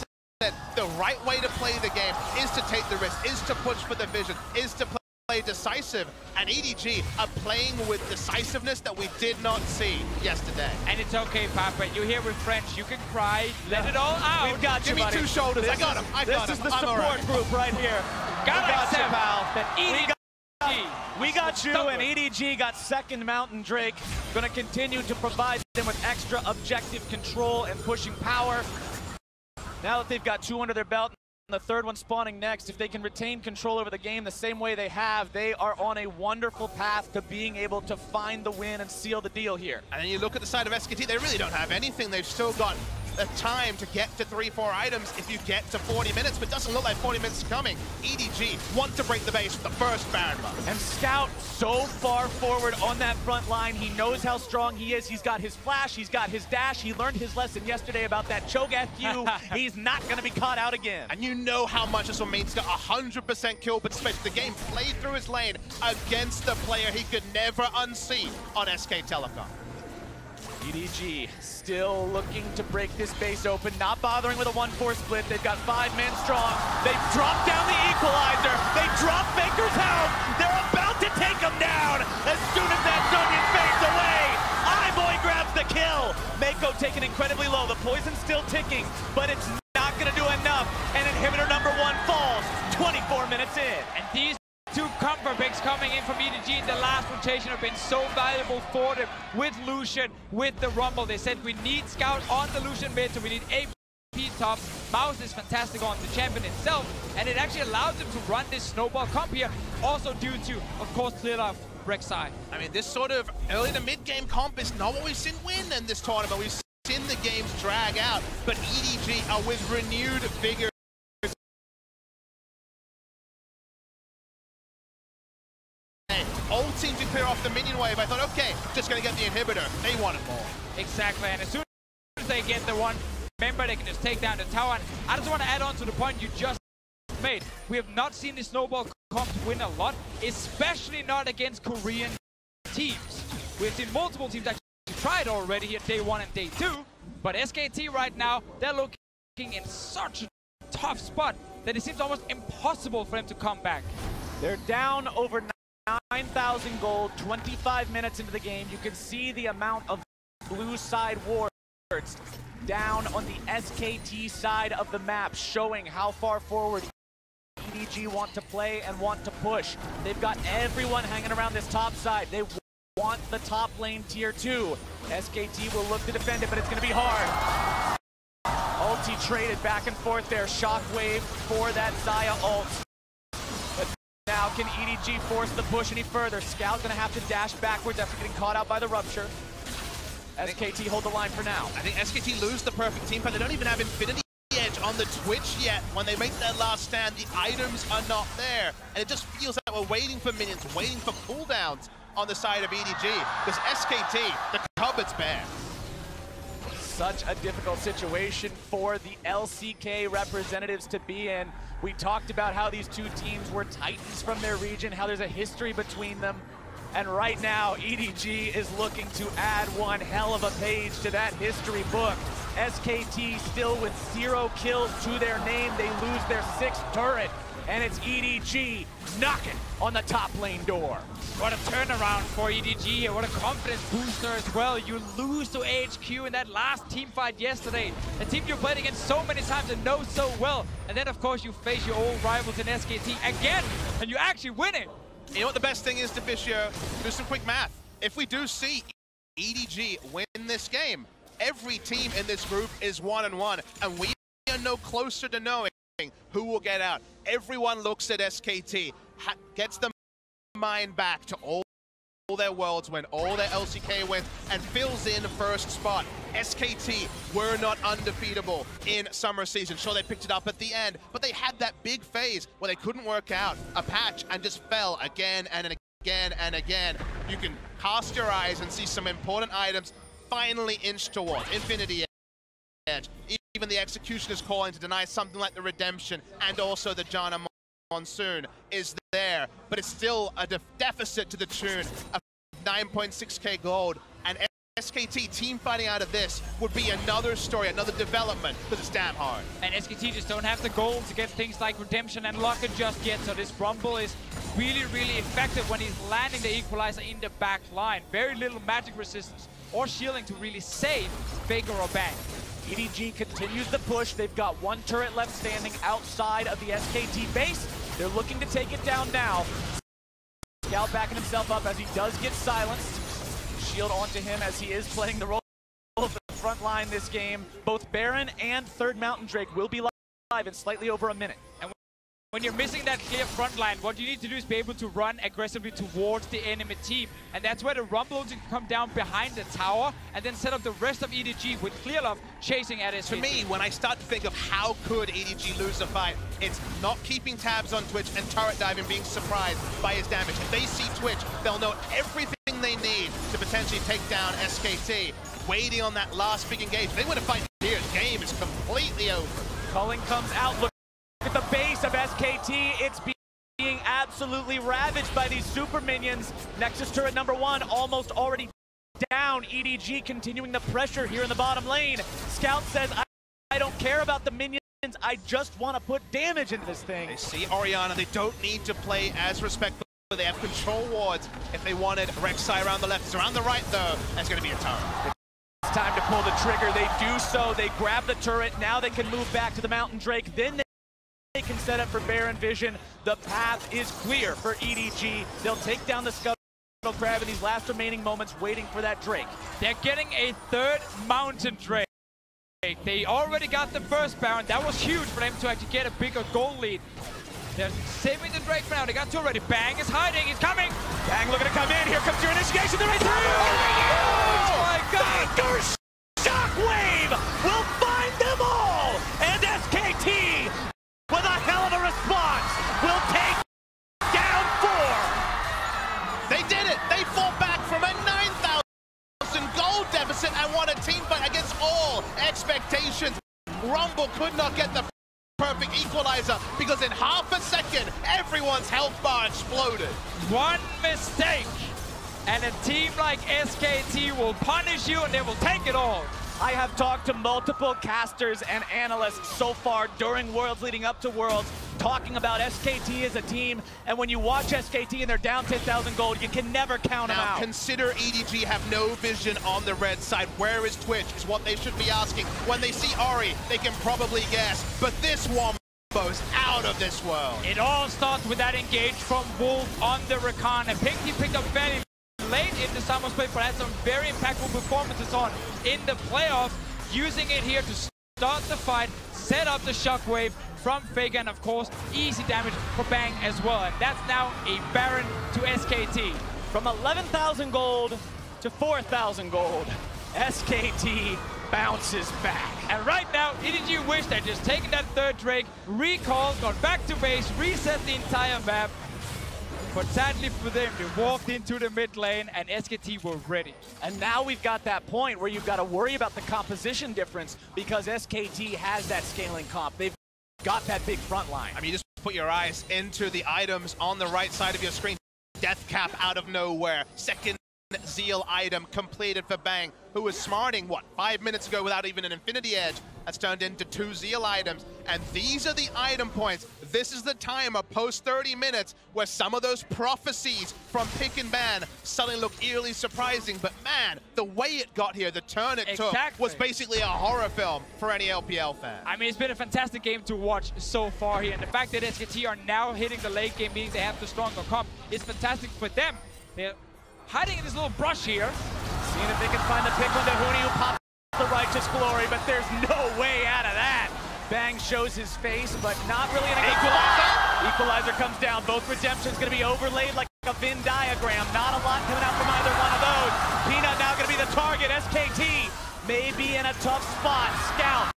said the right way to play the game is to take the risk, is to push for the vision, is to play decisive, and EDG are playing with decisiveness that we did not see yesterday. And it's okay, Papa. You hear with French, you can cry, let it all out. We've got Give you, me buddy. 2 shoulders. I got him. This is the support group right here. Gotta you, pal. We got you, and EDG got second Mountain Drake. Gonna continue to provide them with extra objective control and pushing power. Now that they've got 2 under their belt, the third one spawning next. If they can retain control over the game the same way they have, they are on a wonderful path to being able to find the win and seal the deal here. And then you look at the side of SKT, they really don't have anything. They've still got a time to get to 3-4 items if you get to 40 minutes, but it doesn't look like 40 minutes is coming. EDG want to break the base with the first Baron buff. And Scout so far forward on that front line. He knows how strong he is. He's got his flash, he's got his dash. He learned his lesson yesterday about that choke AHQ. He's not going to be caught out again. And you know how much this will mean. He's got 100% kill participation. The game played through his lane against the player he could never unsee on SK Telecom. EDG still looking to break this base open, not bothering with a 1-4 split. They've got 5 men strong. They've dropped down the equalizer. They drop Faker's helm. They're about to take him down. As soon as that Zonian fades away, iBoy grabs the kill. Mako taken incredibly low. The poison's still ticking, but it's not going to do enough. And inhibitor number 1 falls 24 minutes in. And these two comfort picks coming in from EDG in the last rotation have been so valuable for them with Lucian, with the Rumble. They said we need Scout on the Lucian mid, so we need AP top. Mouse is fantastic on the champion itself, and it actually allows them to run this snowball comp here, also due to, of course, clear off Rek'Sai. I mean, this sort of early to mid-game comp is not what we've seen win in this tournament. We've seen the games drag out, but EDG are with renewed vigor. Old team to clear off the minion wave. I thought, okay, just gonna get the inhibitor. They wanted more. Exactly, and as soon as they get the one, remember they can just take down the tower. And I just want to add on to the point you just made. We have not seen the snowball comps win a lot, especially not against Korean teams. We've seen multiple teams actually try it already here day 1 and day 2, but SKT right now, they're looking in such a tough spot that it seems almost impossible for them to come back. They're down over 9,000 gold, 25 minutes into the game. You can see the amount of blue side wards down on the SKT side of the map, showing how far forward EDG want to play and want to push. They've got everyone hanging around this top side. They want the top lane tier 2. SKT will look to defend it, but it's going to be hard. Ulti traded back and forth there. Shockwave for that Xayah ult. Now, can EDG force the push any further? Scout gonna have to dash backwards after getting caught out by the rupture. SKT hold the line for now. I think SKT lose the perfect team, but they don't even have Infinity Edge on the Twitch yet. When they make their last stand, the items are not there. And it just feels like we're waiting for minions, waiting for cooldowns on the side of EDG. Because SKT, the cupboard's bare. Such a difficult situation for the LCK representatives to be in. We talked about how these two teams were titans from their region, how there's a history between them. And right now, EDG is looking to add one hell of a page to that history book. SKT still with 0 kills to their name. They lose their 6th turret. And it's EDG knocking on the top lane door. What a turnaround for EDG here. What a confidence booster as well. You lose to AHQ in that last team fight yesterday. A team you played against so many times and know so well. And then, of course, you face your old rivals in SKT again. And you actually win it. You know what the best thing is, Deficio? Do some quick math. If we do see EDG win this game, every team in this group is 1-1. And we are no closer to knowing who will get out. Everyone looks at SKT, gets the mind back to all their worlds win, all their LCK wins, and fills in first spot. SKT were not undefeatable in summer season. Sure, they picked it up at the end, but they had that big phase where they couldn't work out a patch and just fell again and again and again. You can cast your eyes and see some important items finally inch towards Infinity Edge. Even the execution is calling to deny something like the Redemption, and also the Jana Monsoon is there, but it's still a deficit to the tune of 9.6k gold, and SKT team fighting out of this would be another story, another development, because it's damn hard. And SKT just don't have the gold to get things like Redemption and Locket just yet, so this Rumble is really, really effective when he's landing the equalizer in the back line. Very little magic resistance or shielding to really save Faker or Bang. EDG continues the push. They've got 1 turret left standing outside of the SKT base. They're looking to take it down now. Scout backing himself up as he does get silenced. Shield onto him as he is playing the role of the front line this game. Both Baron and 3rd Mountain Drake will be in slightly over a minute. And when you're missing that clear front line, what you need to do is be able to run aggressively towards the enemy team. And that's where the Rumble can come down behind the tower and then set up the rest of EDG with Clearlove chasing at SKT. To me, when I start to think of how could EDG lose the fight, it's not keeping tabs on Twitch and turret diving, being surprised by his damage. If they see Twitch, they'll know everything they need to potentially take down SKT. Waiting on that last big engage. If they win a fight here, the game is completely over. Culling comes out, look at the base of SKT. It's being absolutely ravaged by these super minions. Nexus turret number 1 almost already down. EDG continuing the pressure here in the bottom lane. Scout says, I don't care about the minions. I just want to put damage into this thing. They see Orianna. They don't need to play as respectful. They have control wards if they wanted. Rek'Sai around the left. It's around the right, though. That's going to be a turret. It's time to pull the trigger. They do so. They grab the turret. Now they can move back to the Mountain Drake. Then they can set up for Baron Vision. The path is clear for EDG. They'll take down the Scuttle Crab in these last remaining moments, waiting for that Drake. They're getting a third Mountain Drake. They already got the first Baron. That was huge for them to actually get a bigger goal lead. They're saving the Drake for now. They got two already. Bang is hiding. He's coming. Bang looking to come in. Here comes your initiation. They're right through. Oh my God. Baker Shockwave will find them all. And SKT, with a hell of a response, will take down 4. They did it. They fought back from a 9,000 gold deficit and won a team fight against all expectations. Rumble could not get the perfect equalizer because in half a second, everyone's health bar exploded. One mistake, and a team like SKT will punish you and they will take it all. I have talked to multiple casters and analysts so far during Worlds leading up to Worlds, talking about SKT as a team, and when you watch SKT and they're down 10,000 gold, you can never count them out. Consider EDG have no vision on the red side. Where is Twitch is what they should be asking. When they see Ori, they can probably guess, but this Wombo's out of this world. It all starts with that engage from Wolf on the Rakan, and he picked up fairly late in the summer split, but had some very impactful performances on in the playoffs, using it here to start the fight, set up the shockwave from Faker, and of course, easy damage for Bang as well. And that's now a Baron to SKT. From 11,000 gold to 4,000 gold, SKT bounces back. And right now, EDG wish they'd just taken that third Drake, recalled, got back to base, reset the entire map. But sadly for them, they walked into the mid lane and SKT were ready. And now we've got that point where you've got to worry about the composition difference because SKT has that scaling comp. They've got that big front line. I mean, you just put your eyes into the items on the right side of your screen. Death Cap out of nowhere. Second Zeal item completed for Bang, who was smarting, what, 5 minutes ago without even an Infinity Edge. That's turned into 2 Zeal items. And these are the item points. This is the timer post 30 minutes where some of those prophecies from pick and ban suddenly look eerily surprising. But man, the way it got here, the turn it took, was basically a horror film for any LPL fan. I mean, it's been a fantastic game to watch so far here. And the fact that SKT are now hitting the late game, meaning they have the stronger comp, is fantastic for them. They're hiding in this little brush here. Seeing if they can find the pick on the Huni who pops the righteous glory, but there's no way out of that. Bang shows his face, but not really an equalizer. Equalizer comes down. Both redemptions going to be overlaid like a Venn diagram. Not a lot coming out from either one of those. Peanut now going to be the target. SKT may be in a tough spot. Scout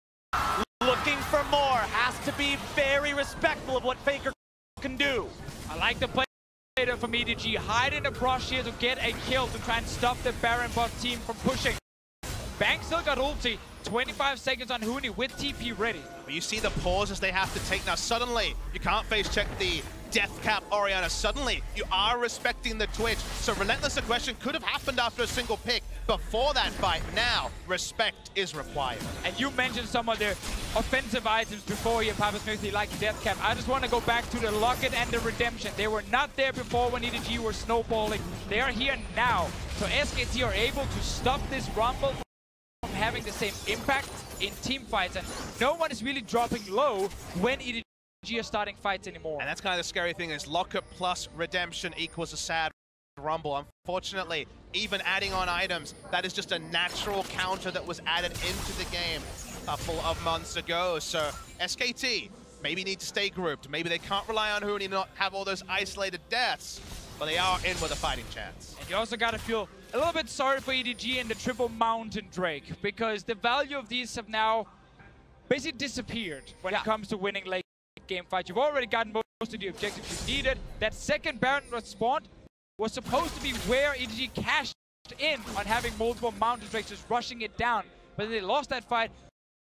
looking for more. Has to be very respectful of what Faker can do. I like the play from EDG. Hide in the brush here to get a kill to try and stop the Baron bot team from pushing. Bang still got ulti. 25 seconds on Huni with TP ready. You see the pauses they have to take now. Suddenly, you can't face check the Death Cap Orianna. Suddenly, you are respecting the Twitch. So Relentless Aggression could have happened after a single pick before that fight. Now, respect is required. And you mentioned some of the offensive items before here, Papa Smithy, like Death Cap. I just want to go back to the Locket and the Redemption. They were not there before when EDG were snowballing. They are here now. So SKT are able to stop this Rumble from having the same impact in team fights, and no one is really dropping low when EDG are starting fights anymore. And that's kind of the scary thing is Locket plus Redemption equals a sad Rumble. Unfortunately, even adding on items, that is just a natural counter that was added into the game. couple of months ago. So SKT maybe need to stay grouped. Maybe they can't rely on Huni, not have all those isolated deaths, but they are in with a fighting chance. And you also got to feel a little bit sorry for EDG and the triple Mountain Drake, because the value of these have now basically disappeared when it comes to winning late game fights. You've already gotten most of the objectives you needed. That second Baron respawn was supposed to be where EDG cashed in on having multiple Mountain Drakes just rushing it down, but they lost that fight.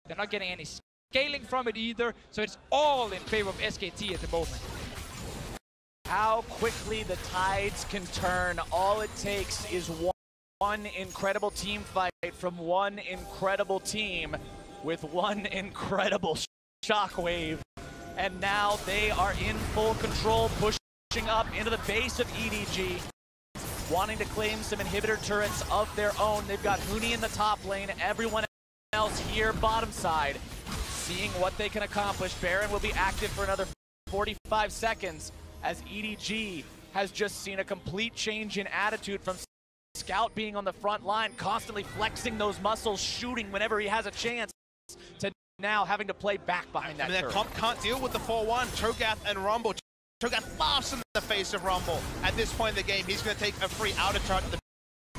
They're not getting any scaling from it either, so it's all in favor of SKT at the moment. How quickly the tides can turn. All it takes is one incredible team fight from one incredible team with one incredible shockwave. And now they are in full control, pushing up into the base of EDG, wanting to claim some inhibitor turrets of their own. They've got Huni in the top lane, everyone else here bottom side, seeing what they can accomplish. Baron will be active for another 45 seconds as EDG has just seen a complete change in attitude from Scout being on the front line, constantly flexing those muscles, shooting whenever he has a chance, to now having to play back behind that turret. Their comp can't deal with the 4-1. Cho'Gath and Rumble. Cho'Gath laughs in the face of Rumble. At this point in the game, he's going to take a free outer turret, the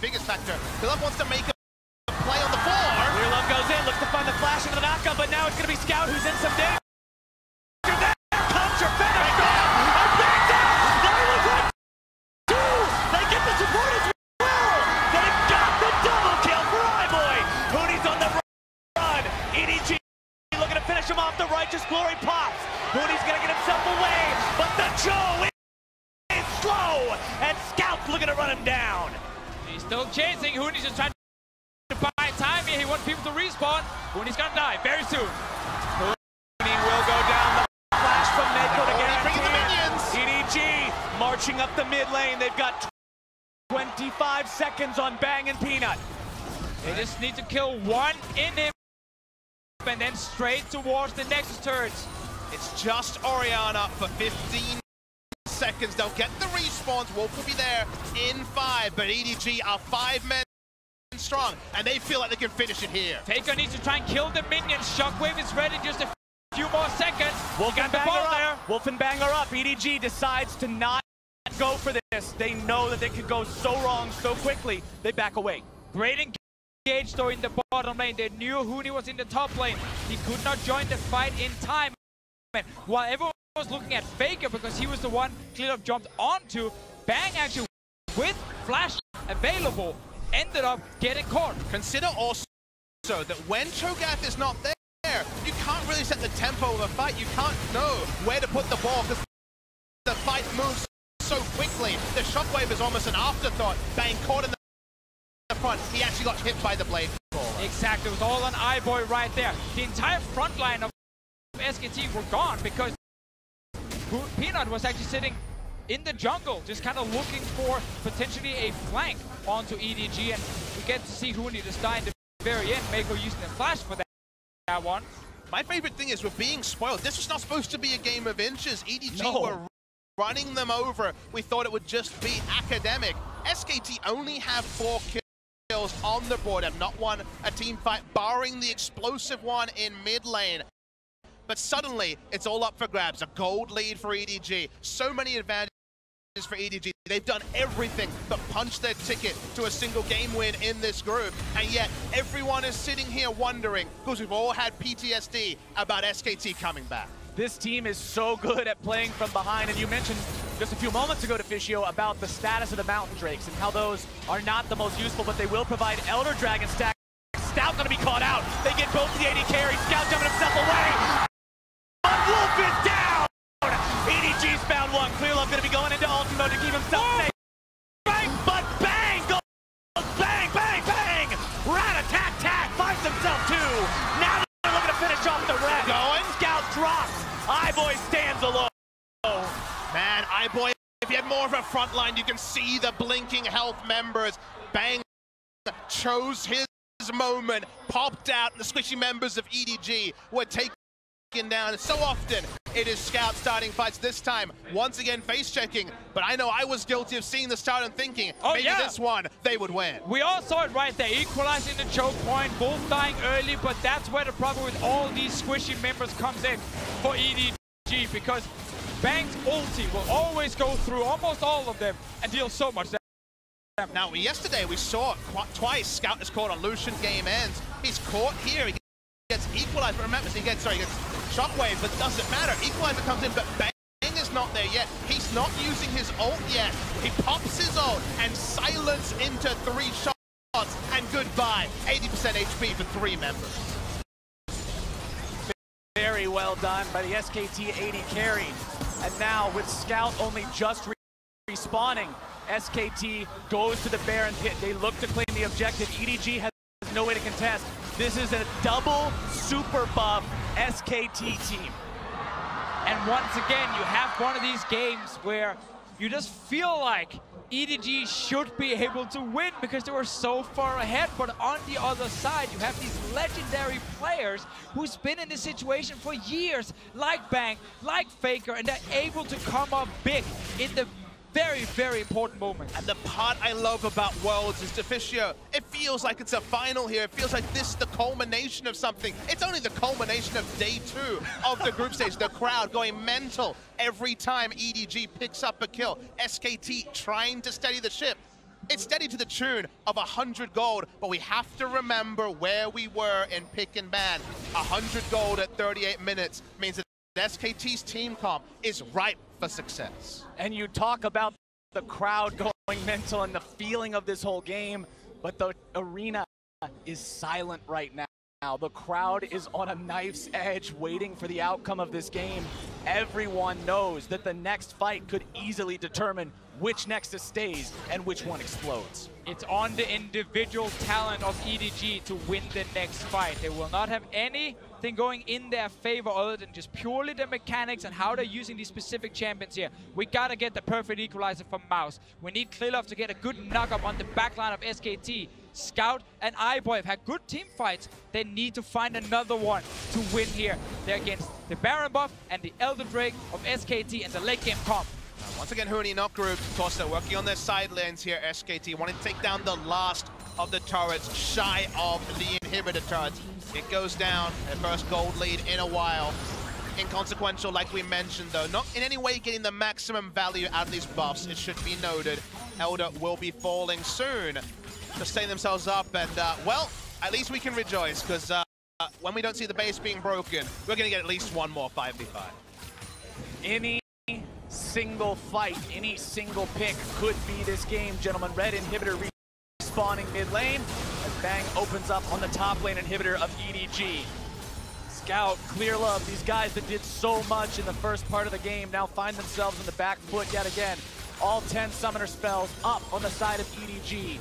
biggest factor. Philip wants to make a play on the floor. Love goes in, looks to find the flash into the knockup, but now it's going to be Scout who's in some danger. There comes your finish. They get the support as well. They've got the double kill for iBoy. Huni's on the run. EDG looking to finish him off. The Righteous Glory pops. Huni's going to get himself away, but the Cho is slow, and Scout's looking to run him down. He's still chasing. Huni's just trying to buy time here. He wants people to respawn. Huni's going to die very soon. Huni will go down. The flash from Neko to guarantee the minions. EDG marching up the mid lane. They've got 25 seconds on Bang and Peanut. They just need to kill one in him and then straight towards the Nexus turrets. It's just Orianna for 15 seconds. They'll get the respawns. Wolf will be there in 5, but EDG are 5 men strong, and they feel like they can finish it here. Faker needs to try and kill the minions. Shockwave is ready, just a few more seconds. Wolf and Bang are up. Wolf and Bang are up. EDG decides to not go for this. They know that they could go so wrong so quickly. They back away. Great engage though in the bottom lane. They knew Huni was in the top lane. He could not join the fight in time. While everyone was looking at Faker because he was the one clear up jumped onto, Bang actually with flash available ended up getting caught. Consider also that when Cho'Gath is not there, you can't really set the tempo of a fight. You can't know where to put the ball because the fight moves so quickly. The shockwave is almost an afterthought. Bang caught in the front. He actually got hit by the blade. Exactly, it was all on iBoy right there. The entire front line of SKT were gone because Peanut was actually sitting in the jungle, just kind of looking for potentially a flank onto EDG, and we get to see Huni just die in the very end. Mako using the flash for that one. My favorite thing is we're being spoiled. This was not supposed to be a game of inches. EDG were running them over. We thought it would just be academic. SKT only have 4 kills on the board, have not won a team fight, barring the explosive one in mid lane. But suddenly, it's all up for grabs. A gold lead for EDG. So many advantages for EDG. They've done everything but punch their ticket to a single game win in this group. And yet, everyone is sitting here wondering, because we've all had PTSD about SKT coming back. This team is so good at playing from behind, and you mentioned just a few moments ago to Fischio about the status of the Mountain Drakes and how those are not the most useful, but they will provide Elder Dragon stack. Scout gonna be caught out. They get both the AD carry. Scout jumping himself away. Wolf is down! EDG's found one. Clearlove gonna be going into ulti mode to keep himself safe. Bang, but Bang goes bang, bang, bang! Rat-a-tat-tat finds himself two. Now they're looking to finish off the red. Going. Scout drops. iBoy stands alone. Man, iBoy, if you had more of a front line, you can see the blinking health members. Bang chose his moment, popped out, and the squishy members of EDG were taking down. So often it is Scout starting fights. This time, once again, face checking. But I know I was guilty of seeing the start and thinking, maybe this one, they would win. We all saw it right there, equalizing the choke point, both dying early, but that's where the problem with all these squishy members comes in for EDG, because Bang's ulti will always go through almost all of them and deal so much damage. Now, yesterday we saw twice Scout is caught on Lucian, game ends. He's caught here, he gets equalized, but remember, he gets shockwave, but doesn't matter. Equalizer comes in, but Bang is not there yet. He's not using his ult yet. He pops his ult and silence into 3 shots, and goodbye. 80% HP for 3 members. Very well done by the SKT AD carry. And now with Scout only just respawning, SKT goes to the Baron pit. They look to claim the objective. EDG has no way to contest. This is a double super buff SKT team. And once again, you have one of these games where you just feel like EDG should be able to win because they were so far ahead. But on the other side, you have these legendary players who's been in this situation for years, like Bang, like Faker, and they're able to come up big in the very, very important moment. And the part I love about Worlds is Deficio. It feels like it's a final here. It feels like this is the culmination of something. It's only the culmination of day 2 of the group stage. The crowd going mental every time EDG picks up a kill. SKT trying to steady the ship. It's steady to the tune of 100 gold, but we have to remember where we were in pick and ban. 100 gold at 38 minutes means that SKT's team comp is ripe for success. And you talk about the crowd going mental and the feeling of this whole game, but the arena is silent right now. The crowd is on a knife's edge waiting for the outcome of this game. Everyone knows that the next fight could easily determine which Nexus stays and which one explodes. It's on the individual talent of EDG to win the next fight. They will not have anything going in their favor other than just purely the mechanics and how they're using these specific champions here. We gotta get the perfect equalizer from Mouse. We need Klilov to get a good knock-up on the backline of SKT. Scout and iBoy have had good team fights. They need to find another one to win here. They're against the Baron buff and the Elder Drake of SKT and the late game comp. Once again, Huni not grouped. Of course, they're working on their side lanes here. SKT wanting to take down the last of the turrets, shy of the inhibitor turrets. It goes down, their first gold lead in a while. Inconsequential, like we mentioned, though. Not in any way getting the maximum value out of these buffs, it should be noted. Elder will be falling soon to stay themselves up, and, well, at least we can rejoice, because when we don't see the base being broken, we're going to get at least one more 5v5. Any single fight, any single pick could be this game, gentlemen. Red inhibitor respawning mid lane, as Bang opens up on the top lane inhibitor of EDG. Scout, Clear Love, these guys that did so much in the first part of the game now find themselves on the back foot yet again. All 10 summoner spells up on the side of EDG.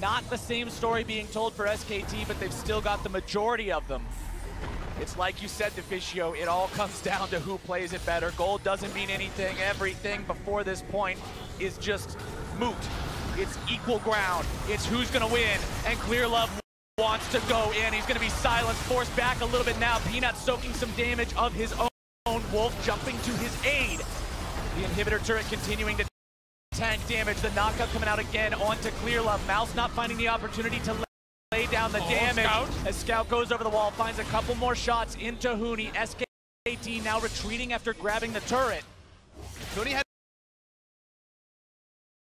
Not the same story being told for SKT, but they've still got the majority of them. It's like you said, Deficio, it all comes down to who plays it better. Gold doesn't mean anything. Everything before this point is just moot. It's equal ground. It's who's gonna win, and Clear Love wants to go in. He's gonna be silenced, forced back a little bit now. Peanut soaking some damage of his own. Wolf jumping to his aid. The inhibitor turret continuing to tank damage. The knockup coming out again onto Clear Love. Mouse not finding the opportunity to lay down the damage. Scout. As Scout goes over the wall, finds a couple more shots into Huni. SKT now retreating after grabbing the turret. Huni had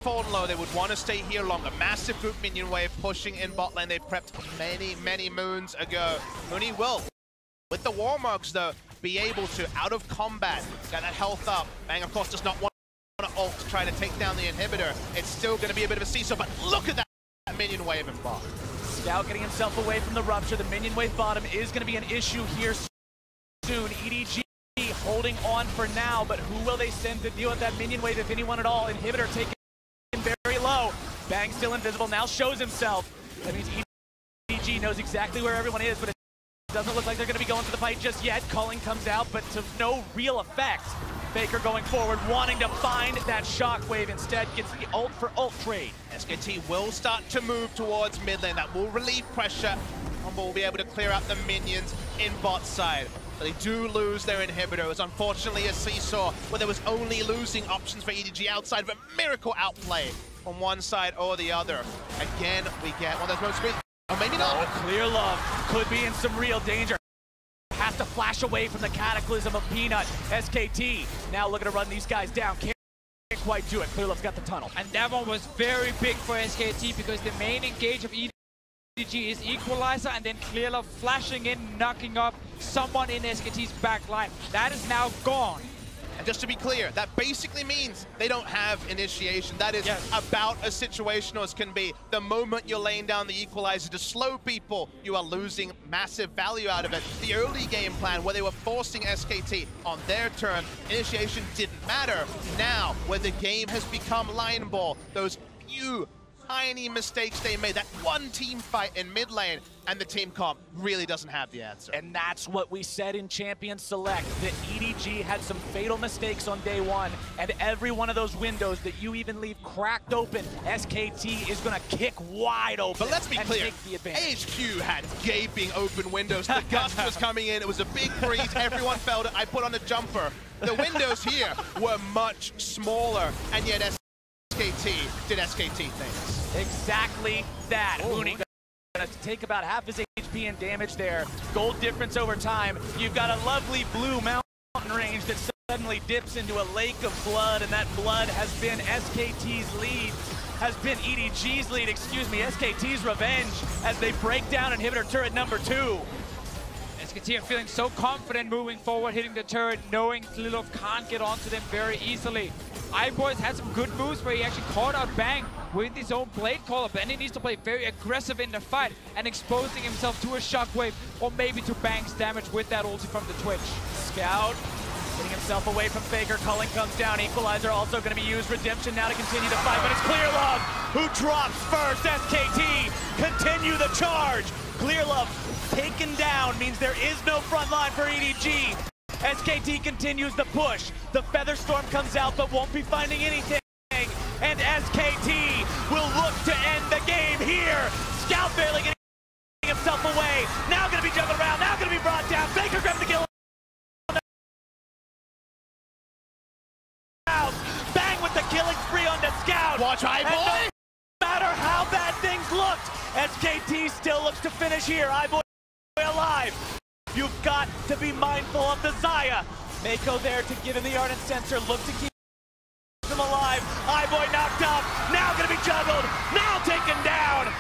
fallen low. They would want to stay here longer. Massive group minion wave pushing in bot lane. They prepped many moons ago. Huni will, with the war marks though, be able to, out of combat, get that health up. Bang, of course, does not want to ult to try to take down the inhibitor. It's still going to be a bit of a seesaw, but look at that minion wave in bot. Scout getting himself away from the rupture. The minion wave bottom is going to be an issue here soon. EDG holding on for now, but who will they send to deal with that minion wave, if anyone at all? Inhibitor taken very low. Bang still invisible, now shows himself. That means EDG knows exactly where everyone is, but it doesn't look like they're going to be going for the fight just yet. Culling comes out, but to no real effect. Faker going forward, wanting to find that shockwave, instead gets the ult for ult trade. SKT will start to move towards mid lane. That will relieve pressure, and we'll be able to clear out the minions in bot side. but they do lose their inhibitor. It was unfortunately a seesaw where there was only losing options for EDG outside of a miracle outplay on one side or the other. Again, we get one of those moments. Oh, maybe not. Oh, Clear Love could be in some real danger. Has to flash away from the cataclysm of Peanut. SKT now looking to run these guys down. Can't quite do it. Clear Love's got the tunnel. And that one was very big for SKT because the main engage of EDG is Equalizer and then Clear Love flashing in, knocking up someone in SKT's back line. That is now gone. And just to be clear, that basically means they don't have initiation. That is about as situational as can be. The moment you're laying down the equalizer to slow people, you are losing massive value out of it. The early game plan where they were forcing SKT on their turn, initiation didn't matter. Now, where the game has become line ball, those few tiny mistakes they made, that one team fight in mid lane, and the team comp really doesn't have the answer. And that's what we said in Champion Select, that EDG had some fatal mistakes on day one, and every one of those windows that you even leave cracked open, SKT is gonna kick wide open. But let's be clear, take the advantage. AHQ had gaping open windows. The gust was coming in, it was a big breeze, everyone felt it. I put on a jumper. The windows here were much smaller, and yet SKT did SKT things. Exactly that. Mooney gonna take about half his HP and damage there. Gold difference over time. You've got a lovely blue mountain range that suddenly dips into a lake of blood, and that blood has been SKT's lead. Has been EDG's lead, excuse me, SKT's revenge as they break down inhibitor turret number 2. SKT are feeling so confident moving forward, hitting the turret, knowing Clear Love can't get onto them very easily. iBoys had some good moves where he actually caught out Bang with his own Blade Caller, but then he needs to play very aggressive in the fight and exposing himself to a shockwave or maybe to Bang's damage with that ulti from the Twitch. Scout getting himself away from Faker. Culling comes down. Equalizer also going to be used. Redemption now to continue the fight, but it's Clear Love who drops first. SKT continue the charge. Clear Love taken down means there is no front line for EDG. SKT continues the push. The Featherstorm comes out but won't be finding anything. And SKT will look to end the game here. Scout barely getting himself away. Now going to be juggled around. Now going to be brought down. Faker grabs the kill. Bang with the killing spree on the Scout. Watch iBoy. No matter how bad things looked, SKT still looks to finish here. iBoy alive. You've got to be mindful of the Xayah. Mako there to give him the Ardent Sensor. Look to keep him alive. iBoy knocked up. Now going to be juggled. Now taken down.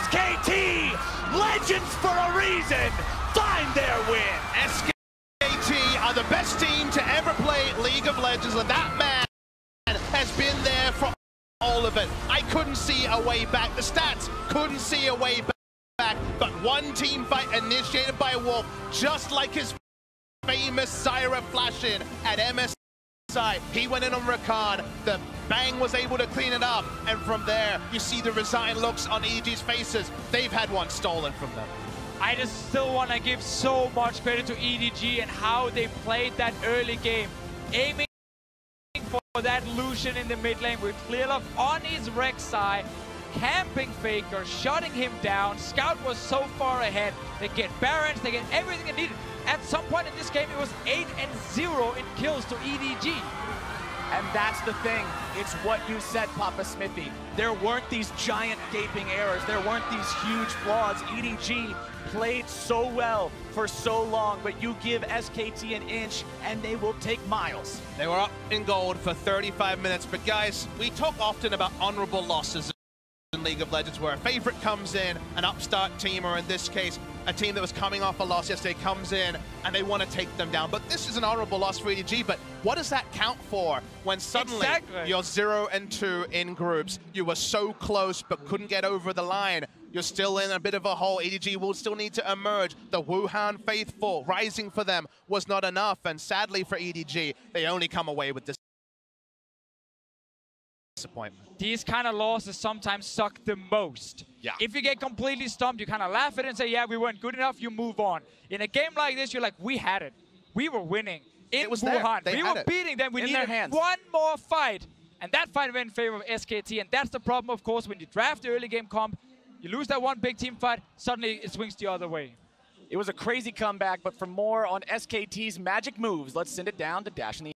SKT, legends for a reason, find their win. SKT are the best team to ever play League of Legends, and that man has been there for all of it. I couldn't see a way back. The stats couldn't see a way back, but one team fight initiated by Wolf, just like his famous Zyra flash in at MSI. He went in on Rakan, the Bang was able to clean it up, and from there, you see the resigned looks on EDG's faces. They've had one stolen from them. I just still want to give so much credit to EDG and how they played that early game. Aiming for that Lucian in the mid lane with Clear Love on his Rek'Sai, camping Faker, shutting him down. Scout was so far ahead. They get Barons, they get everything they needed. At some point in this game, it was 8-0 in kills to EDG. And that's the thing. It's what you said, Papa Smithy. There weren't these giant gaping errors. There weren't these huge flaws. EDG played so well for so long, but you give SKT an inch and they will take miles. They were up in gold for 35 minutes, but guys, we talk often about honorable losses in League of Legends, where a favorite comes in, an upstart team, or in this case, a team that was coming off a loss yesterday comes in and they want to take them down. But this is an honorable loss for EDG, but what does that count for when suddenly you're 0-2 in groups? You were so close but couldn't get over the line. You're still in a bit of a hole. EDG will still need to emerge. The Wuhan faithful rising for them was not enough, and sadly for EDG, they only come away with this disappointment. These kind of losses sometimes suck the most. Yeah. If you get completely stumped, you kind of laugh at it and say, yeah, we weren't good enough, you move on. In a game like this, you're like, we had it. We were winning in Wuhan. We were beating them. We needed one more fight. And that fight went in favor of SKT. And that's the problem, of course, when you draft the early game comp, you lose that one big team fight, suddenly it swings the other way. It was a crazy comeback, but for more on SKT's magic moves, let's send it down to Dash in the